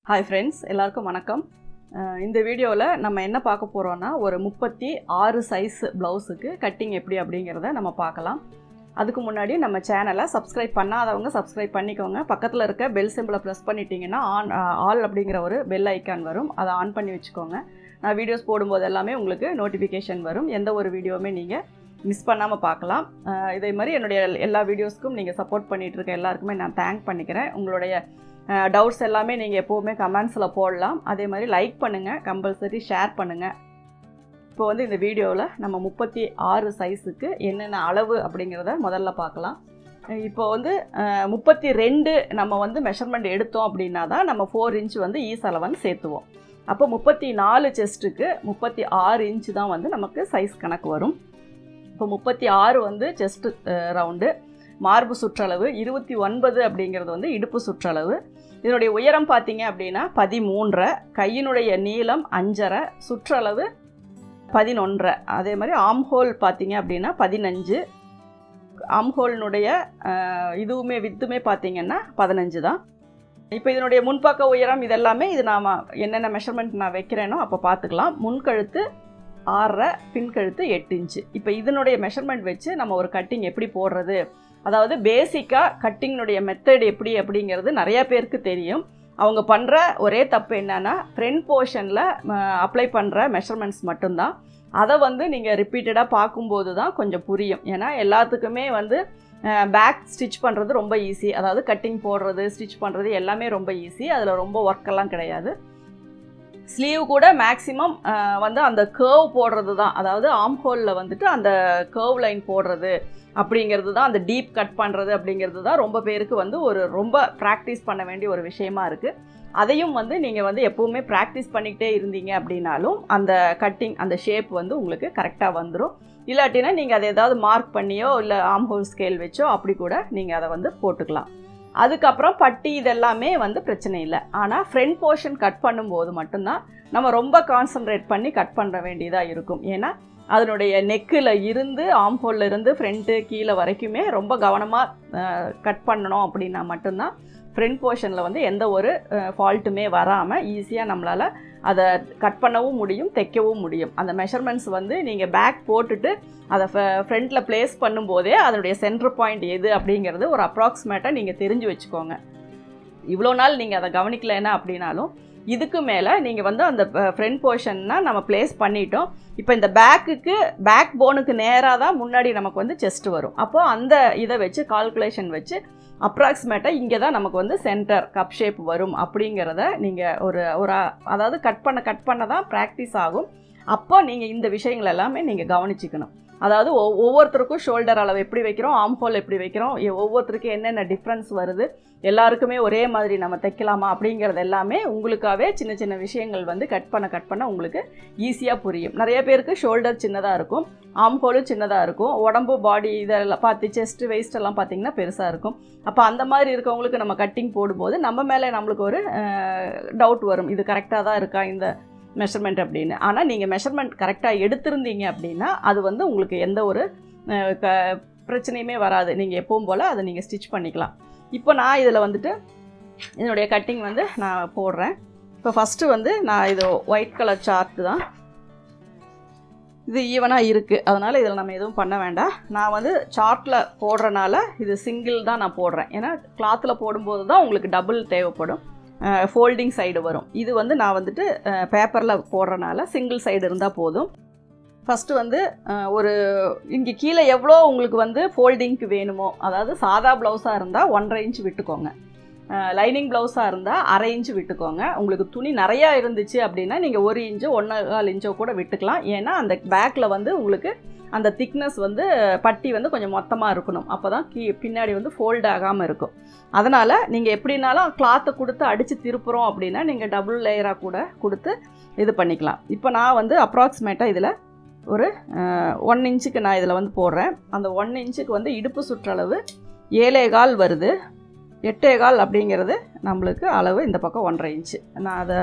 Hi friends, எல்லாருக்கும் வணக்கம். இந்த வீடியோவில் நம்ம என்ன பார்க்க போகிறோன்னா, ஒரு 36 சைஸ் ப்ளவுஸுக்கு கட்டிங் எப்படி அப்படிங்கிறத நம்ம பார்க்கலாம். அதுக்கு முன்னாடி நம்ம சேனலை சப்ஸ்கிரைப் பண்ணாதவங்க சப்ஸ்கிரைப் பண்ணிக்கோங்க. பக்கத்தில் இருக்க பெல் சிம்பிளை ப்ரெஸ் பண்ணிட்டீங்கன்னா ஆல் அப்படிங்கிற ஒரு பெல் ஐக்கான் வரும், அதை ஆன் பண்ணி வச்சுக்கோங்க. நான் வீடியோஸ் போடும்போது எல்லாமே உங்களுக்கு நோட்டிஃபிகேஷன் வரும். எந்த ஒரு வீடியோவுமே நீங்கள் மிஸ் பண்ணாமல் பார்க்கலாம். இதே மாதிரி என்னுடைய எல்லா வீடியோஸ்க்கும் நீங்கள் சப்போர்ட் பண்ணிகிட்ருக்க எல்லாருக்குமே நான் தேங்க் பண்ணிக்கிறேன். உங்களுடைய டவுட்ஸ் எல்லாமே நீங்கள் எப்போவுமே கமெண்ட்ஸில் போடலாம். அதே மாதிரி லைக் பண்ணுங்கள், கம்பல்சரி ஷேர் பண்ணுங்கள். இப்போ வந்து இந்த வீடியோவில் நம்ம 36 சைஸுக்கு என்னென்ன அளவு அப்படிங்கிறத முதல்ல பார்க்கலாம். இப்போ வந்து 32 நம்ம வந்து மெஷர்மெண்ட் எடுத்தோம் அப்படின்னா தான் நம்ம 4 இன்ச் வந்து ஈஸ் அளவன் சேர்த்துவோம். அப்போ 34 செஸ்ட்டுக்கு 36 இன்ச்சு தான் வந்து நமக்கு சைஸ் கணக்கு வரும். இப்போ 36 வந்து செஸ்ட்டு ரவுண்டு, மார்பு சுற்றளவு 29 அப்படிங்கிறது வந்து இடுப்பு சுற்றளவு. இதனுடைய உயரம் பார்த்தீங்க அப்படின்னா 13, கையினுடைய நீளம் 5.5, சுற்றளவு 11. அதே மாதிரி ஆம்ஹோல் பார்த்தீங்க அப்படின்னா 15, ஆம்ஹோலினுடைய இதுவுமே வித்துமே பார்த்தீங்கன்னா 15 தான். இப்போ இதனுடைய முன்பக்க உயரம் இதெல்லாமே இது நாம் என்னென்ன மெஷர்மெண்ட் நான் வைக்கிறேனோ அப்போ பார்த்துக்கலாம். முன்கழுத்து 6.5, பின்கழுத்து 8 இன்ச்சு. இப்போ இதனுடைய மெஷர்மெண்ட் வச்சு நம்ம ஒரு கட்டிங் எப்படி போடுறது, அதாவது பேசிக்காக கட்டிங்கினுடைய மெத்தட் எப்படி அப்படிங்கிறது நிறையா பேருக்கு தெரியும். அவங்க பண்ணுற ஒரே தப்பு என்னென்னா, ஃப்ரண்ட் போர்ஷனில் அப்ளை பண்ணுற மெஷர்மெண்ட்ஸ் மட்டும்தான். அதை வந்து நீங்கள் ரிப்பீட்டடாக பார்க்கும்போது தான் கொஞ்சம் புரியும். ஏன்னா எல்லாத்துக்குமே வந்து பேக் ஸ்டிச் பண்ணுறது ரொம்ப ஈஸி, அதாவது கட்டிங் போடுறது ஸ்டிச் பண்ணுறது எல்லாமே ரொம்ப ஈஸி, அதில் ரொம்ப ஒர்க்கெல்லாம் கிடையாது. ஸ்லீவ் கூட மேக்ஸிமம் வந்து அந்த கர்வ் போடுறது தான், அதாவது ஆம்ஹோலில் வந்துட்டு அந்த கர்வ் லைன் போடுறது அப்படிங்கிறது தான், அந்த டீப் கட் பண்ணுறது அப்படிங்கிறது தான் ரொம்ப பேருக்கு வந்து ஒரு ரொம்ப ப்ராக்டிஸ் பண்ண வேண்டிய ஒரு விஷயமா இருக்குது. அதையும் வந்து நீங்கள் வந்து எப்போவுமே ப்ராக்டிஸ் பண்ணிக்கிட்டே இருந்தீங்க அப்படின்னாலும் அந்த கட்டிங் அந்த ஷேப் வந்து உங்களுக்கு கரெக்டாக வந்துடும். இல்லாட்டினா நீங்கள் அதை ஏதாவது மார்க் பண்ணியோ இல்லை ஆம்ஹோல் ஸ்கேல் வச்சோ அப்படி கூட நீங்கள் அதை வந்து போட்டுக்கலாம். அதுக்கப்புறம் பட்டி இதெல்லாமே வந்து பிரச்சனை இல்லை. ஆனால் ஃப்ரண்ட் போர்ஷன் கட் பண்ணும்போது மட்டும்தான் நம்ம ரொம்ப கான்சன்ட்ரேட் பண்ணி கட் பண்ண வேண்டியதாக இருக்கும். ஏன்னா அதனுடைய நெக்கில் இருந்து ஆம்ஹோலில் இருந்து ஃப்ரண்ட்டு கீழே வரைக்குமே ரொம்ப கவனமாக கட் பண்ணணும் அப்படின்னா மட்டும்தான் ஃப்ரண்ட் போர்ஷனில் வந்து எந்த ஒரு ஃபால்ட்டுமே வராமல் ஈஸியாக நம்மளால் அதை கட் பண்ணவும் முடியும், தைக்கவும் முடியும். அந்த மெஷர்மெண்ட்ஸ் வந்து நீங்கள் பேக் போட்டுட்டு அதை ஃப்ரண்ட்டில் ப்ளேஸ் பண்ணும்போதே அதனுடைய சென்டர் பாயிண்ட் எது அப்படிங்கிறது ஒரு அப்ராக்சிமேட்டாக நீங்கள் தெரிஞ்சு வச்சுக்கோங்க. இவ்வளோ நாள் நீங்கள் அதை கவனிக்கலைன்னா அப்படின்னாலும் இதுக்கு மேலே நீங்கள் வந்து அந்த ஃப்ரண்ட் போர்ஷன்னா நம்ம ப்ளேஸ் பண்ணிட்டோம். இப்போ இந்த பேக் போனுக்கு நேராக தான் முன்னாடி நமக்கு வந்து செஸ்ட் வரும். அப்போது அந்த இதை வச்சு கால்குலேஷன் வச்சு அப்ராக்சிமேட்டாக இங்கே தான் நமக்கு வந்து சென்டர் கப் ஷேப் வரும் அப்படிங்கிறத நீங்கள் ஒரு அதாவது கட் பண்ண தான் ப்ராக்டிஸ் ஆகும். அப்போ நீங்கள் இந்த விஷயங்கள் எல்லாமே நீங்கள் கவனிச்சிக்கணும். அதாவது ஒவ்வொருத்தருக்கும் ஷோல்டர் அளவு எப்படி வைக்கிறோம், ஆம்ஹோல் எப்படி வைக்கிறோம், ஒவ்வொருத்தருக்கும் என்னென்ன டிஃப்ரென்ஸ் வருது, எல்லாருக்குமே ஒரே மாதிரி நம்ம தைக்கலாமா அப்படிங்கிறது எல்லாமே உங்களுக்காகவே சின்ன சின்ன விஷயங்கள் வந்து கட் பண்ண உங்களுக்கு ஈஸியாக புரியும். நிறைய பேருக்கு ஷோல்டர் சின்னதாக இருக்கும், ஆம்ஹோலும் சின்னதாக இருக்கும், உடம்பு பாடி இதெல்லாம் பார்த்து செஸ்ட்டு வெயிஸ்ட் எல்லாம் பார்த்திங்கன்னா பெருசாக இருக்கும். அப்போ அந்த மாதிரி இருக்கவங்களுக்கு நம்ம கட்டிங் போடும்போது நம்ம மேலே நம்மளுக்கு ஒரு டவுட் வரும், இது கரெக்டாக தான் இருக்கா இந்த மெஷர்மெண்ட் அப்படின்னு. ஆனால் நீங்கள் மெஷர்மெண்ட் கரெக்டாக எடுத்திருந்தீங்க அப்படின்னா அது வந்து உங்களுக்கு எந்த ஒரு பிரச்சனையுமே வராது. நீங்கள் எப்பவும் போல் அதை நீங்கள் ஸ்டிச் பண்ணிக்கலாம். இப்போ நான் இதில் வந்துட்டு இதனுடைய கட்டிங் வந்து நான் போடுறேன். இப்போ ஃபஸ்ட்டு வந்து நான் இது ஒயிட் கலர் சார்ட்டு தான், இது ஈவனாக இருக்குது, அதனால் இதில் நம்ம எதுவும் பண்ண வேண்டாம். நான் வந்து சார்ட்டில் போடுறனால இது சிங்கிள் தான் நான் போடுறேன். ஏன்னா கிளாத்தில் போடும்போது தான் உங்களுக்கு டபுள் தேவைப்படும், ஃபோல்டிங் சைடு வரும். இது வந்து நான் வந்துட்டு பேப்பரில் போடுறனால சிங்கிள் சைடு இருந்தால் போதும். ஃபஸ்ட்டு வந்து ஒரு இங்கே கீழே எவ்வளோ உங்களுக்கு வந்து ஃபோல்டிங்க்கு வேணுமோ, அதாவது சாதா ப்ளவுஸாக இருந்தால் 1.5 இன்ச் விட்டுக்கோங்க, லைனிங் ப்ளவுஸாக இருந்தால் 1/2 இன்ச் விட்டுக்கோங்க. உங்களுக்கு துணி நிறையா இருந்துச்சு அப்படின்னா நீங்கள் 1 இன்ச்சோ 1.25 இன்ச்சோ கூட விட்டுக்கலாம். ஏன்னா அந்த பேக்கில் வந்து உங்களுக்கு அந்த திக்னஸ் வந்து பட்டி வந்து கொஞ்சம் மொத்தமாக இருக்கணும், அப்போ தான் பின்னாடி வந்து ஃபோல்ட் ஆகாமல் இருக்கும். அதனால் நீங்கள் எப்படின்னாலும் கிளாத்தை கொடுத்து அடித்து திருப்புறோம் அப்படின்னா நீங்கள் டபுள் லேயராக கூட கொடுத்து இது பண்ணிக்கலாம். இப்போ நான் வந்து அப்ராக்சிமேட்டாக இதில் ஒரு 1 இன்ச்சுக்கு நான் இதில் வந்து போடுறேன். அந்த 1 இன்ச்சுக்கு வந்து இடுப்பு சுற்றளவு 7.25 வருது, 8.25 அப்படிங்கிறது நம்மளுக்கு அளவு இந்த பக்கம் 1.5 இன்ச்சு. நான் அதை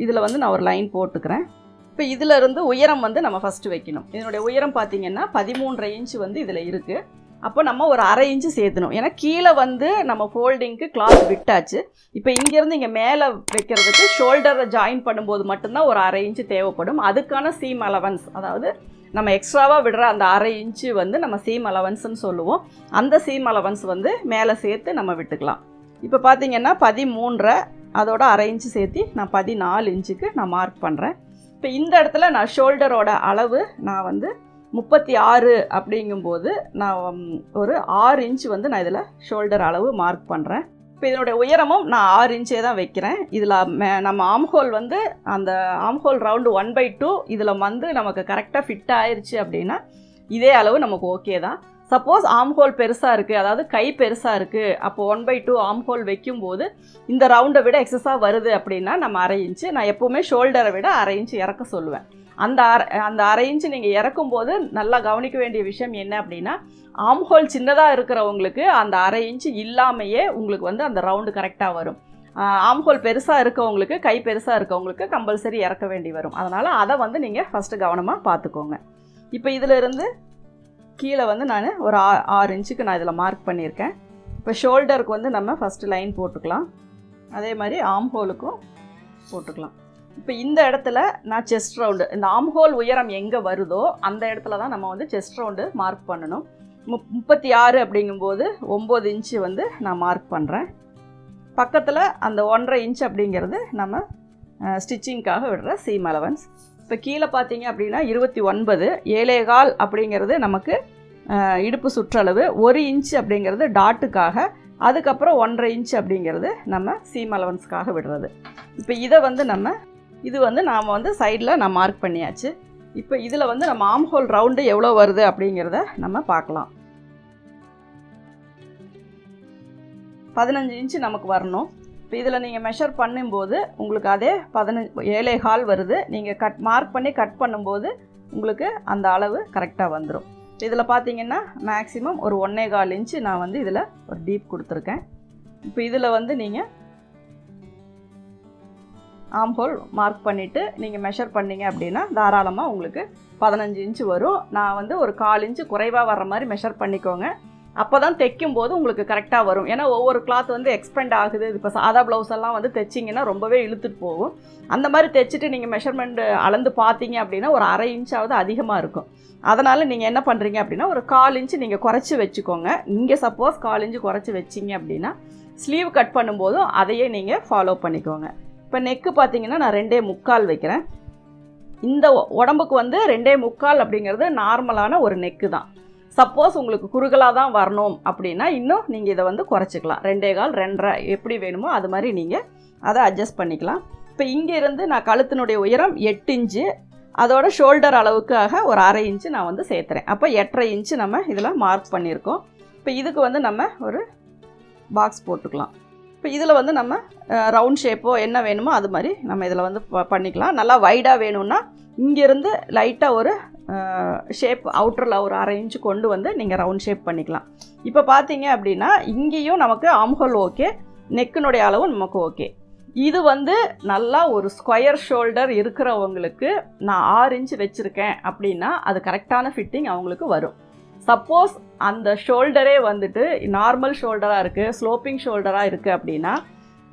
இதில் வந்து நான் ஒரு லைன் போட்டுக்கிறேன். இப்போ இதிலிருந்து உயரம் வந்து நம்ம ஃபஸ்ட்டு வைக்கணும். இதனுடைய உயரம் பார்த்திங்கன்னா 13.5 இன்ச்சு வந்து இதில் இருக்குது. அப்போ நம்ம ஒரு அரை இன்ச்சு சேர்த்தணும். ஏன்னா கீழே வந்து நம்ம ஃபோல்டிங்க்கு கிளாத் விட்டாச்சு. இப்போ இங்கேருந்து இங்கே மேலே வைக்கிறதுக்கு ஷோல்டரை ஜாயின் பண்ணும்போது மட்டும்தான் ஒரு அரை இன்ச்சு தேவைப்படும். அதுக்கான சீம் அலவன்ஸ், அதாவது நம்ம எக்ஸ்ட்ராவாக விடுற அந்த அரை இன்ச்சு வந்து நம்ம சீம் அலவன்ஸ்ன்னு சொல்லுவோம். அந்த சீம் அலவன்ஸ் வந்து மேலே சேர்த்து நம்ம விட்டுக்கலாம். இப்போ பார்த்தீங்கன்னா 13 அதோட அரை இன்ச்சு சேர்த்து நான் 14 இன்ச்சுக்கு நான் மார்க் பண்ணுறேன். இப்போ இந்த இடத்துல நான் ஷோல்டரோட அளவு நான் வந்து 36 அப்படிங்கும்போது நான் ஒரு 6 இன்ச்சு வந்து நான் இதில் ஷோல்டர் அளவு மார்க் பண்ணுறேன். இப்போ இதனுடைய உயரமும் நான் 6 இன்ச்சே தான் வைக்கிறேன். இதில் நம்ம ஆம்ஹோல் வந்து அந்த ஆம்ஹோல் ரவுண்டு 1/2 இதில் வந்து நமக்கு கரெக்டாக ஃபிட் ஆயிடுச்சு அப்படின்னா இதே அளவு நமக்கு ஓகே தான். சப்போஸ் ஆம்ஹோல் பெருசாக இருக்குது, அதாவது கை பெருசாக இருக்குது, அப்போ 1/2 ஆம்ஹோல் வைக்கும்போது இந்த ரவுண்டை விட எக்ஸஸாக வருது அப்படின்னா நம்ம அரை இன்ச்சு, நான் எப்போவுமே ஷோல்டரை விட அரை இன்ச்சு இறக்க சொல்லுவேன். அந்த அரை இன்ச்சு நீங்கள் இறக்கும்போது நல்லா கவனிக்க வேண்டிய விஷயம் என்ன அப்படின்னா, ஆம்ஹோல் சின்னதாக இருக்கிறவங்களுக்கு அந்த அரை இன்ச்சு இல்லாமையே உங்களுக்கு வந்து அந்த ரவுண்டு கரெக்டாக வரும். ஆம்ஹோல் பெருசாக இருக்கவங்களுக்கு, கை பெருசாக இருக்கவங்களுக்கு கம்பல்சரி இறக்க வேண்டி வரும். அதனால் அதை வந்து நீங்கள் ஃபஸ்ட்டு கவனமாக பார்த்துக்கோங்க. இப்போ இதில் இருந்து கீழே வந்து நான் ஒரு 6 இன்ச்சுக்கு நான் இதில் மார்க் பண்ணியிருக்கேன். இப்போ ஷோல்டருக்கு வந்து நம்ம ஃபஸ்ட்டு லைன் போட்டுக்கலாம். அதே மாதிரி ஆம்ஹோலுக்கும் போட்டுக்கலாம். இப்போ இந்த இடத்துல நான் செஸ்ட் ரவுண்டு, இந்த ஆம்ஹோல் உயரம் எங்கே வருதோ அந்த இடத்துல தான் நம்ம வந்து செஸ்ட் ரவுண்டு மார்க் பண்ணணும். 36 அப்படிங்கும்போது 9 இன்ச்சு வந்து நான் மார்க் பண்ணுறேன். பக்கத்தில் அந்த 1.5 இன்ச் அப்படிங்கிறது நம்ம ஸ்டிச்சிங்க்காக விடுற சீம் அலவன்ஸ். இப்போ கீழே பார்த்தீங்க அப்படின்னா 29, 7.25 அப்படிங்கிறது நமக்கு இடுப்பு சுற்றளவு, 1 இன்ச் அப்படிங்கிறது டாட்டுக்காக, அதுக்கப்புறம் 1.5 இன்ச் அப்படிங்கிறது நம்ம சீம் அலவன்ஸ்க்காக விடுறது. இப்போ இதை வந்து இது வந்து நாம் வந்து சைடில் நான் மார்க் பண்ணியாச்சு. இப்போ இதில் வந்து நம்ம ஆம்ஹோல் ரவுண்டு எவ்வளோ வருது அப்படிங்கிறத நம்ம பார்க்கலாம். 15 இன்ச்சு நமக்கு வரணும். இப்போ இதில் நீங்கள் மெஷர் பண்ணும்போது உங்களுக்கு அதே 7.25 வருது. நீங்கள் மார்க் பண்ணி கட் பண்ணும்போது உங்களுக்கு அந்த அளவு கரெக்டாக வந்துடும். இதில் பார்த்தீங்கன்னா மேக்ஸிமம் ஒரு 1.25 இன்ச்சு நான் வந்து இதில் ஒரு டீப் கொடுத்துருக்கேன். இப்போ இதில் வந்து நீங்கள் ஆம்ஹோல் மார்க் பண்ணிவிட்டு நீங்கள் மெஷர் பண்ணிங்க அப்படின்னா தாராளமாக உங்களுக்கு 15 இன்ச்சு வரும். நான் வந்து ஒரு 1/4 இன்ச்சு குறைவாக வர்ற மாதிரி மெஷர் பண்ணிக்கோங்க. அப்போ தான் தைக்கும்போது உங்களுக்கு கரெக்டாக வரும். ஏன்னா ஒவ்வொரு கிளாத் வந்து எக்ஸ்பெண்ட் ஆகுது. இப்போ சாதா ப்ளவுஸ் எல்லாம் வந்து தைச்சிங்கன்னா ரொம்பவே இழுத்துட்டு போகும். அந்த மாதிரி தைச்சிட்டு நீங்கள் மெஷர்மெண்ட் அளந்து பார்த்தீங்க அப்படின்னா ஒரு அரை இன்ச்சாவது அதிகமாக இருக்கும். அதனால் நீங்கள் என்ன பண்ணுறீங்க அப்படின்னா ஒரு 1/4 இன்ச்சு நீங்கள் குறைச்சி வச்சுக்கோங்க. இங்கே சப்போஸ் 1/4 இன்ச்சு குறைச்சி வச்சிங்க அப்படின்னா ஸ்லீவ் கட் பண்ணும்போதும் அதையே நீங்கள் ஃபாலோ பண்ணிக்கோங்க. இப்போ நெக்கு பார்த்தீங்கன்னா நான் 2.25 வைக்கிறேன். இந்த உடம்புக்கு வந்து 2.25 அப்படிங்கிறது நார்மலான ஒரு நெக்கு தான். சப்போஸ் உங்களுக்கு குறுகலாக தான் வரணும் அப்படின்னா இன்னும் நீங்கள் இதை வந்து குறைச்சிக்கலாம். 2.25, 2.5 எப்படி வேணுமோ அது மாதிரி நீங்கள் அதை அட்ஜஸ்ட் பண்ணிக்கலாம். இப்போ இங்கேருந்து நான் கழுத்தினுடைய உயரம் 8 இன்ச்சு, அதோட ஷோல்டர் அளவுக்காக ஒரு அரை இன்ச்சு நான் வந்து சேர்த்துறேன். அப்போ 8.5 இன்ச்சு நம்ம இதில் மார்க் பண்ணியிருக்கோம். இப்போ இதுக்கு வந்து நம்ம ஒரு பாக்ஸ் போட்டுக்கலாம். இப்போ இதில் வந்து நம்ம ரவுண்ட் ஷேப்போ என்ன வேணுமோ அது மாதிரி நம்ம இதில் வந்து பண்ணிக்கலாம். நல்லா வைடாக வேணும்னா இங்கேருந்து லைட்டாக ஒரு ஷேப் அவுட்டரில் ஒரு அரை இன்ச்சு கொண்டு வந்து நீங்கள் ரவுண்ட் ஷேப் பண்ணிக்கலாம். இப்போ பார்த்தீங்க அப்படின்னா இங்கேயும் நமக்கு ஆம்ஹோல் ஓகே, நெக்கினுடைய அளவும் நமக்கு ஓகே. இது வந்து நல்லா ஒரு ஸ்கொயர் ஷோல்டர் இருக்கிறவங்களுக்கு நான் 6 இன்ச்சு வச்சுருக்கேன் அப்படின்னா அது கரெக்டான ஃபிட்டிங் அவங்களுக்கு வரும். சப்போஸ் அந்த ஷோல்டரே வந்துட்டு நார்மல் ஷோல்டராக இருக்குது, ஸ்லோப்பிங் ஷோல்டராக இருக்குது அப்படின்னா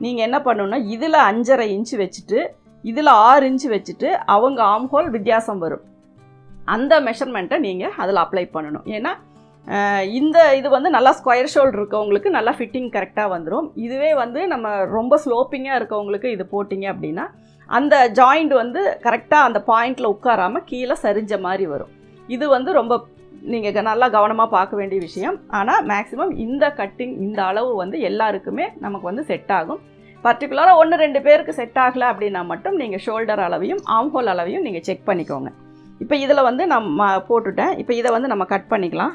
நீங்கள் என்ன பண்ணணுன்னா இதில் 5.5 இன்ச்சு வச்சுட்டு இதில் 6 இன்ச்சு வச்சுட்டு அவங்க ஆம்ஹோல் வித்தியாசம் வரும். அந்த மெஷர்மெண்ட்டை நீங்கள் அதில் அப்ளை பண்ணணும். ஏன்னா இது வந்து நல்லா ஸ்கொயர் ஷோல்டர் இருக்கவங்களுக்கு நல்லா ஃபிட்டிங் கரெக்டாக வந்துடும். இதுவே வந்து நம்ம ரொம்ப ஸ்லோப்பிங்காக இருக்கவங்களுக்கு இது போட்டிங்க அப்படின்னா அந்த ஜாயிண்ட் வந்து கரெக்டாக அந்த பாயிண்டில் உட்காராமல் கீழே சரிஞ்ச மாதிரி வரும். இது வந்து ரொம்ப நீங்கள் நல்லா கவனமாக பார்க்க வேண்டிய விஷயம். ஆனால் மேக்ஸிமம் இந்த கட்டிங் இந்த அளவு வந்து எல்லாருக்குமே நமக்கு வந்து செட் ஆகும். பர்டிகுலராக 1-2 பேருக்கு செட் ஆகலை அப்படின்னா மட்டும் நீங்கள் ஷோல்டர் அளவையும் ஆம்ஹோல் அளவையும் நீங்கள் செக் பண்ணிக்கோங்க. இப்போ இதில் வந்து நம்ம போட்டுட்டேன். இப்போ இதை வந்து நம்ம கட் பண்ணிக்கலாம்.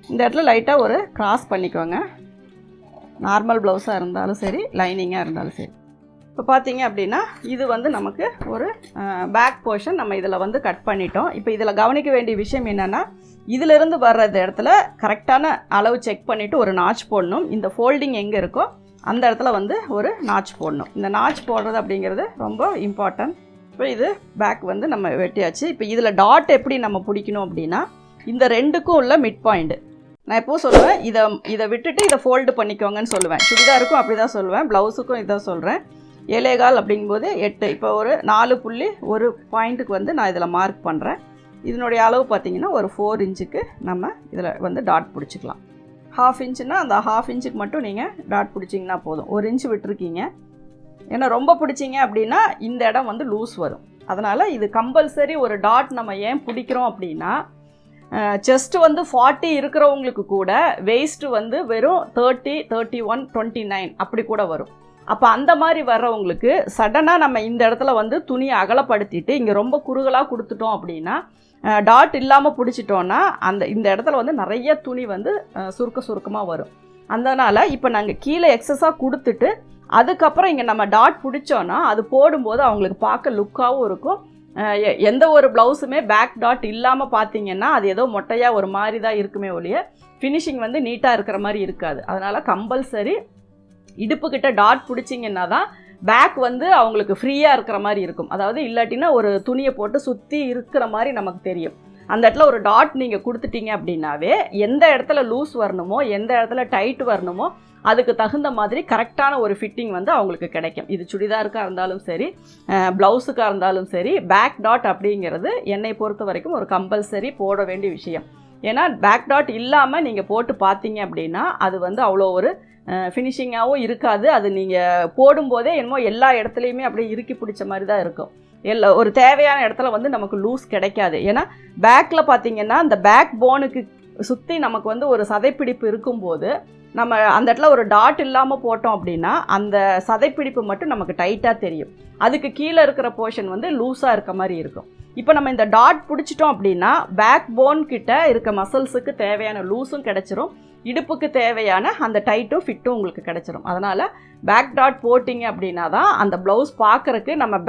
இந்த இடத்துல லைட்டாக ஒரு கிராஸ் பண்ணிக்கோங்க. நார்மல் ப்ளவுஸாக இருந்தாலும் சரி, லைனிங்காக இருந்தாலும் சரி. இப்போ பார்த்தீங்க அப்படின்னா இது வந்து நமக்கு ஒரு பேக் போர்ஷன் நம்ம இதில் வந்து கட் பண்ணிட்டோம். இப்போ இதில் கவனிக்க வேண்டிய விஷயம் என்னென்னா இதிலிருந்து வர்ற இடத்துல கரெக்டான அளவு செக் பண்ணிவிட்டு ஒரு நாச் போடணும். இந்த ஃபோல்டிங் எங்கே இருக்கோ அந்த இடத்துல வந்து ஒரு நாச் போடணும். இந்த நாச் போடுறது அப்படிங்கிறது ரொம்ப இம்பார்ட்டன்ட். இப்போ இது பேக் வந்து நம்ம வெட்டியாச்சு. இப்போ இதில் டாட் எப்படி நம்ம பிடிக்கணும் அப்படின்னா இந்த ரெண்டுக்கும் உள்ள மிட் பாயிண்ட் நான் எப்போவும் சொல்லுவேன், இதை விட்டுட்டு இதை ஃபோல்டு பண்ணிக்கோங்கன்னு சொல்லுவேன். சுடிதாருக்கும் அப்படி தான் சொல்லுவேன், ப்ளவுஸுக்கும் இதான் சொல்கிறேன். 7.25 அப்படிங்கும்போது 8. இப்போ ஒரு 4.1 பாயிண்ட்டுக்கு வந்து நான் இதில் மார்க் பண்ணுறேன். இதனுடைய அளவு பார்த்திங்கன்னா ஒரு 4 இன்ச்சுக்கு நம்ம இதில் வந்து டாட் பிடிச்சிக்கலாம். 1/2 இன்ச்சுன்னா அந்த 1/2 இன்ச்சுக்கு மட்டும் நீங்கள் டாட் பிடிச்சிங்கன்னா போதும். 1 இன்ச்சு விட்டுருக்கீங்க. ஏன்னா ரொம்ப பிடிச்சிங்க அப்படின்னா இந்த இடம் வந்து லூஸ் வரும். அதனால் இது கம்பல்சரி ஒரு டாட் நம்ம ஏன் பிடிக்கிறோம் அப்படின்னா, செஸ்ட்டு வந்து 40 இருக்கிறவங்களுக்கு கூட வெயிஸ்ட்டு வந்து வெறும் 30, 31, 29 அப்படி கூட வரும். அப்போ அந்த மாதிரி வர்றவங்களுக்கு சடனாக நம்ம இந்த இடத்துல வந்து துணியை அகலப்படுத்திட்டு இங்கே ரொம்ப குறுகலாக கொடுத்துட்டோம் அப்படின்னா, டாட் இல்லாமல் பிடிச்சிட்டோன்னா இந்த இடத்துல வந்து நிறைய துணி வந்து சுருக்கமாக வரும். அதனால் இப்போ நாங்கள் கீழே எக்ஸஸாக கொடுத்துட்டு அதுக்கப்புறம் இங்கே நம்ம டாட் பிடிச்சோன்னா அது போடும்போது அவங்களுக்கு பார்க்க லுக்காகவும் இருக்கும். எந்த ஒரு ப்ளவுஸுமே பேக் டாட் இல்லாமல் பார்த்தீங்கன்னா அது ஏதோ மொட்டையாக ஒரு மாதிரி தான் இருக்குமே ஒழிய ஃபினிஷிங் வந்து நீட்டாக இருக்கிற மாதிரி இருக்காது. அதனால் கம்பல்சரி இடுப்புக்கிட்ட டாட் பிடிச்சிங்கன்னா தான் பேக் வந்து அவங்களுக்கு ஃப்ரீயாக இருக்கிற மாதிரி இருக்கும். அதாவது இல்லாட்டினா ஒரு துணியை போட்டு சுற்றி இருக்கிற மாதிரி நமக்கு தெரியும். அந்த இடத்துல ஒரு டாட் நீங்கள் கொடுத்துட்டீங்க அப்படின்னாவே எந்த இடத்துல லூஸ் வரணுமோ எந்த இடத்துல டைட் வரணுமோ அதுக்கு தகுந்த மாதிரி கரெக்டான ஒரு ஃபிட்டிங் வந்து அவங்களுக்கு கிடைக்கும். இது சுடிதாருக்காக இருந்தாலும் சரி, ப்ளவுஸுக்காக இருந்தாலும் சரி, பேக் டாட் அப்படிங்கிறது என்னை பொறுத்த வரைக்கும் ஒரு கம்பல்சரி போட வேண்டிய விஷயம். ஏன்னா பேக் டாட் இல்லாமல் நீங்கள் போட்டு பார்த்தீங்க அப்படின்னா அது வந்து அவ்வளோ ஒரு ஃபினிஷிங்காகவும் இருக்காது. அது நீங்கள் போடும்போதே என்னமோ எல்லா இடத்துலையுமே அப்படியே இறுக்கி பிடிச்ச மாதிரி தான் இருக்கும். ஒரு தேவையான இடத்துல வந்து நமக்கு லூஸ் கிடைக்காது. ஏன்னா பேக்கில் பார்த்தீங்கன்னா அந்த பேக் போனுக்கு சுற்றி நமக்கு வந்து ஒரு சதைப்பிடிப்பு இருக்கும்போது நம்ம அந்த இடத்துல ஒரு டாட் இல்லாமல் போட்டோம் அப்படின்னா அந்த சதைப்பிடிப்பு மட்டும் நமக்கு டைட்டாக தெரியும். அதுக்கு கீழே இருக்கிற போர்ஷன் வந்து லூஸாக இருக்க மாதிரி இருக்கும். இப்போ நம்ம இந்த டாட் பிடிச்சிட்டோம் அப்படின்னா பேக் போன் கிட்ட இருக்க மசில்ஸுக்கு தேவையான லூஸும் கிடச்சிரும், இடுப்புக்கு தேவையான அந்த டைட்டும் ஃபிட்டும் உங்களுக்கு கிடச்சிரும். அதனால் பேக் டாட் போட்டிங்க அப்படின்னா தான் அந்த ப்ளவுஸ் பார்க்குறக்கு நம்ம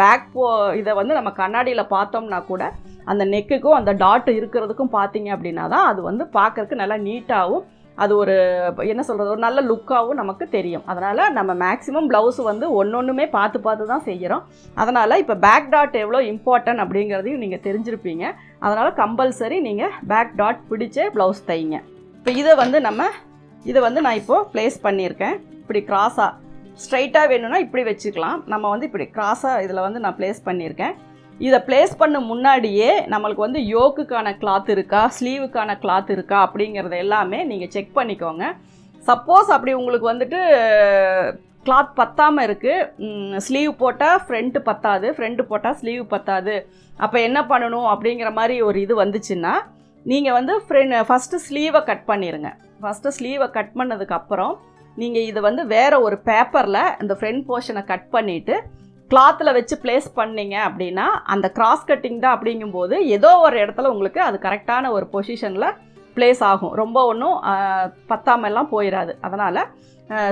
இதை வந்து நம்ம கண்ணாடியில் பார்த்தோம்னா கூட அந்த நெக்குக்கும் அந்த டாட் இருக்கிறதுக்கும் பார்த்தீங்க அப்படின்னா தான் அது வந்து பார்க்குறக்கு நல்லா நீட்டாகவும் அது ஒரு என்ன சொல்கிறது ஒரு நல்ல லுக்காகவும் நமக்கு தெரியும். அதனால் நம்ம மேக்ஸிமம் ப்ளவுஸு வந்து ஒன்றுமே பார்த்து தான் செய்கிறோம். அதனால் இப்போ பேக் டாட் எவ்வளோ இம்பார்ட்டன்ட் அப்படிங்கிறதையும் நீங்கள் தெரிஞ்சிருப்பீங்க. அதனால் கம்பல்சரி நீங்கள் பேக் டாட் பிடிச்சே ப்ளவுஸ் தைங்க. இப்போ இதை வந்து நான் இப்போது ப்ளேஸ் பண்ணியிருக்கேன். இப்படி க்ராஸாக ஸ்ட்ரைட்டாக வேணும்னா இப்படி வச்சுக்கலாம். நம்ம வந்து இப்படி க்ராஸாக இதில் வந்து நான் ப்ளேஸ் பண்ணியிருக்கேன். இதை ப்ளேஸ் பண்ண முன்னாடியே நம்மளுக்கு வந்து யோக்குக்கான கிளாத் இருக்கா, ஸ்லீவுக்கான கிளாத் இருக்கா அப்படிங்கிறத எல்லாமே நீங்கள் செக் பண்ணிக்கோங்க. சப்போஸ் அப்படி உங்களுக்கு வந்துட்டு கிளாத் பத்தாமல் இருக்குது, ஸ்லீவ் போட்டால் ஃப்ரண்ட்டு பத்தாது, ஃப்ரண்ட்டு போட்டால் ஸ்லீவ் பத்தாது, அப்போ என்ன பண்ணணும் அப்படிங்கிற மாதிரி ஒரு இது வந்துச்சுன்னா நீங்கள் வந்து ஃபஸ்ட்டு ஸ்லீவை கட் பண்ணிடுங்க. ஃபஸ்ட்டு ஸ்லீவை கட் பண்ணதுக்கப்புறம் நீங்கள் இதை வந்து வேறு ஒரு பேப்பரில் இந்த ஃப்ரண்ட் போர்ஷனை கட் பண்ணிவிட்டு கிளாத்தில் வச்சு ப்ளேஸ் பண்ணிங்க அப்படின்னா அந்த கிராஸ் கட்டிங் தான் அப்படிங்கும்போது ஏதோ ஒரு இடத்துல உங்களுக்கு அது கரெக்டான ஒரு பொசிஷனில் ப்ளேஸ் ஆகும். ரொம்ப ஒன்றும் பத்தாமெல்லாம் போயிடாது. அதனால்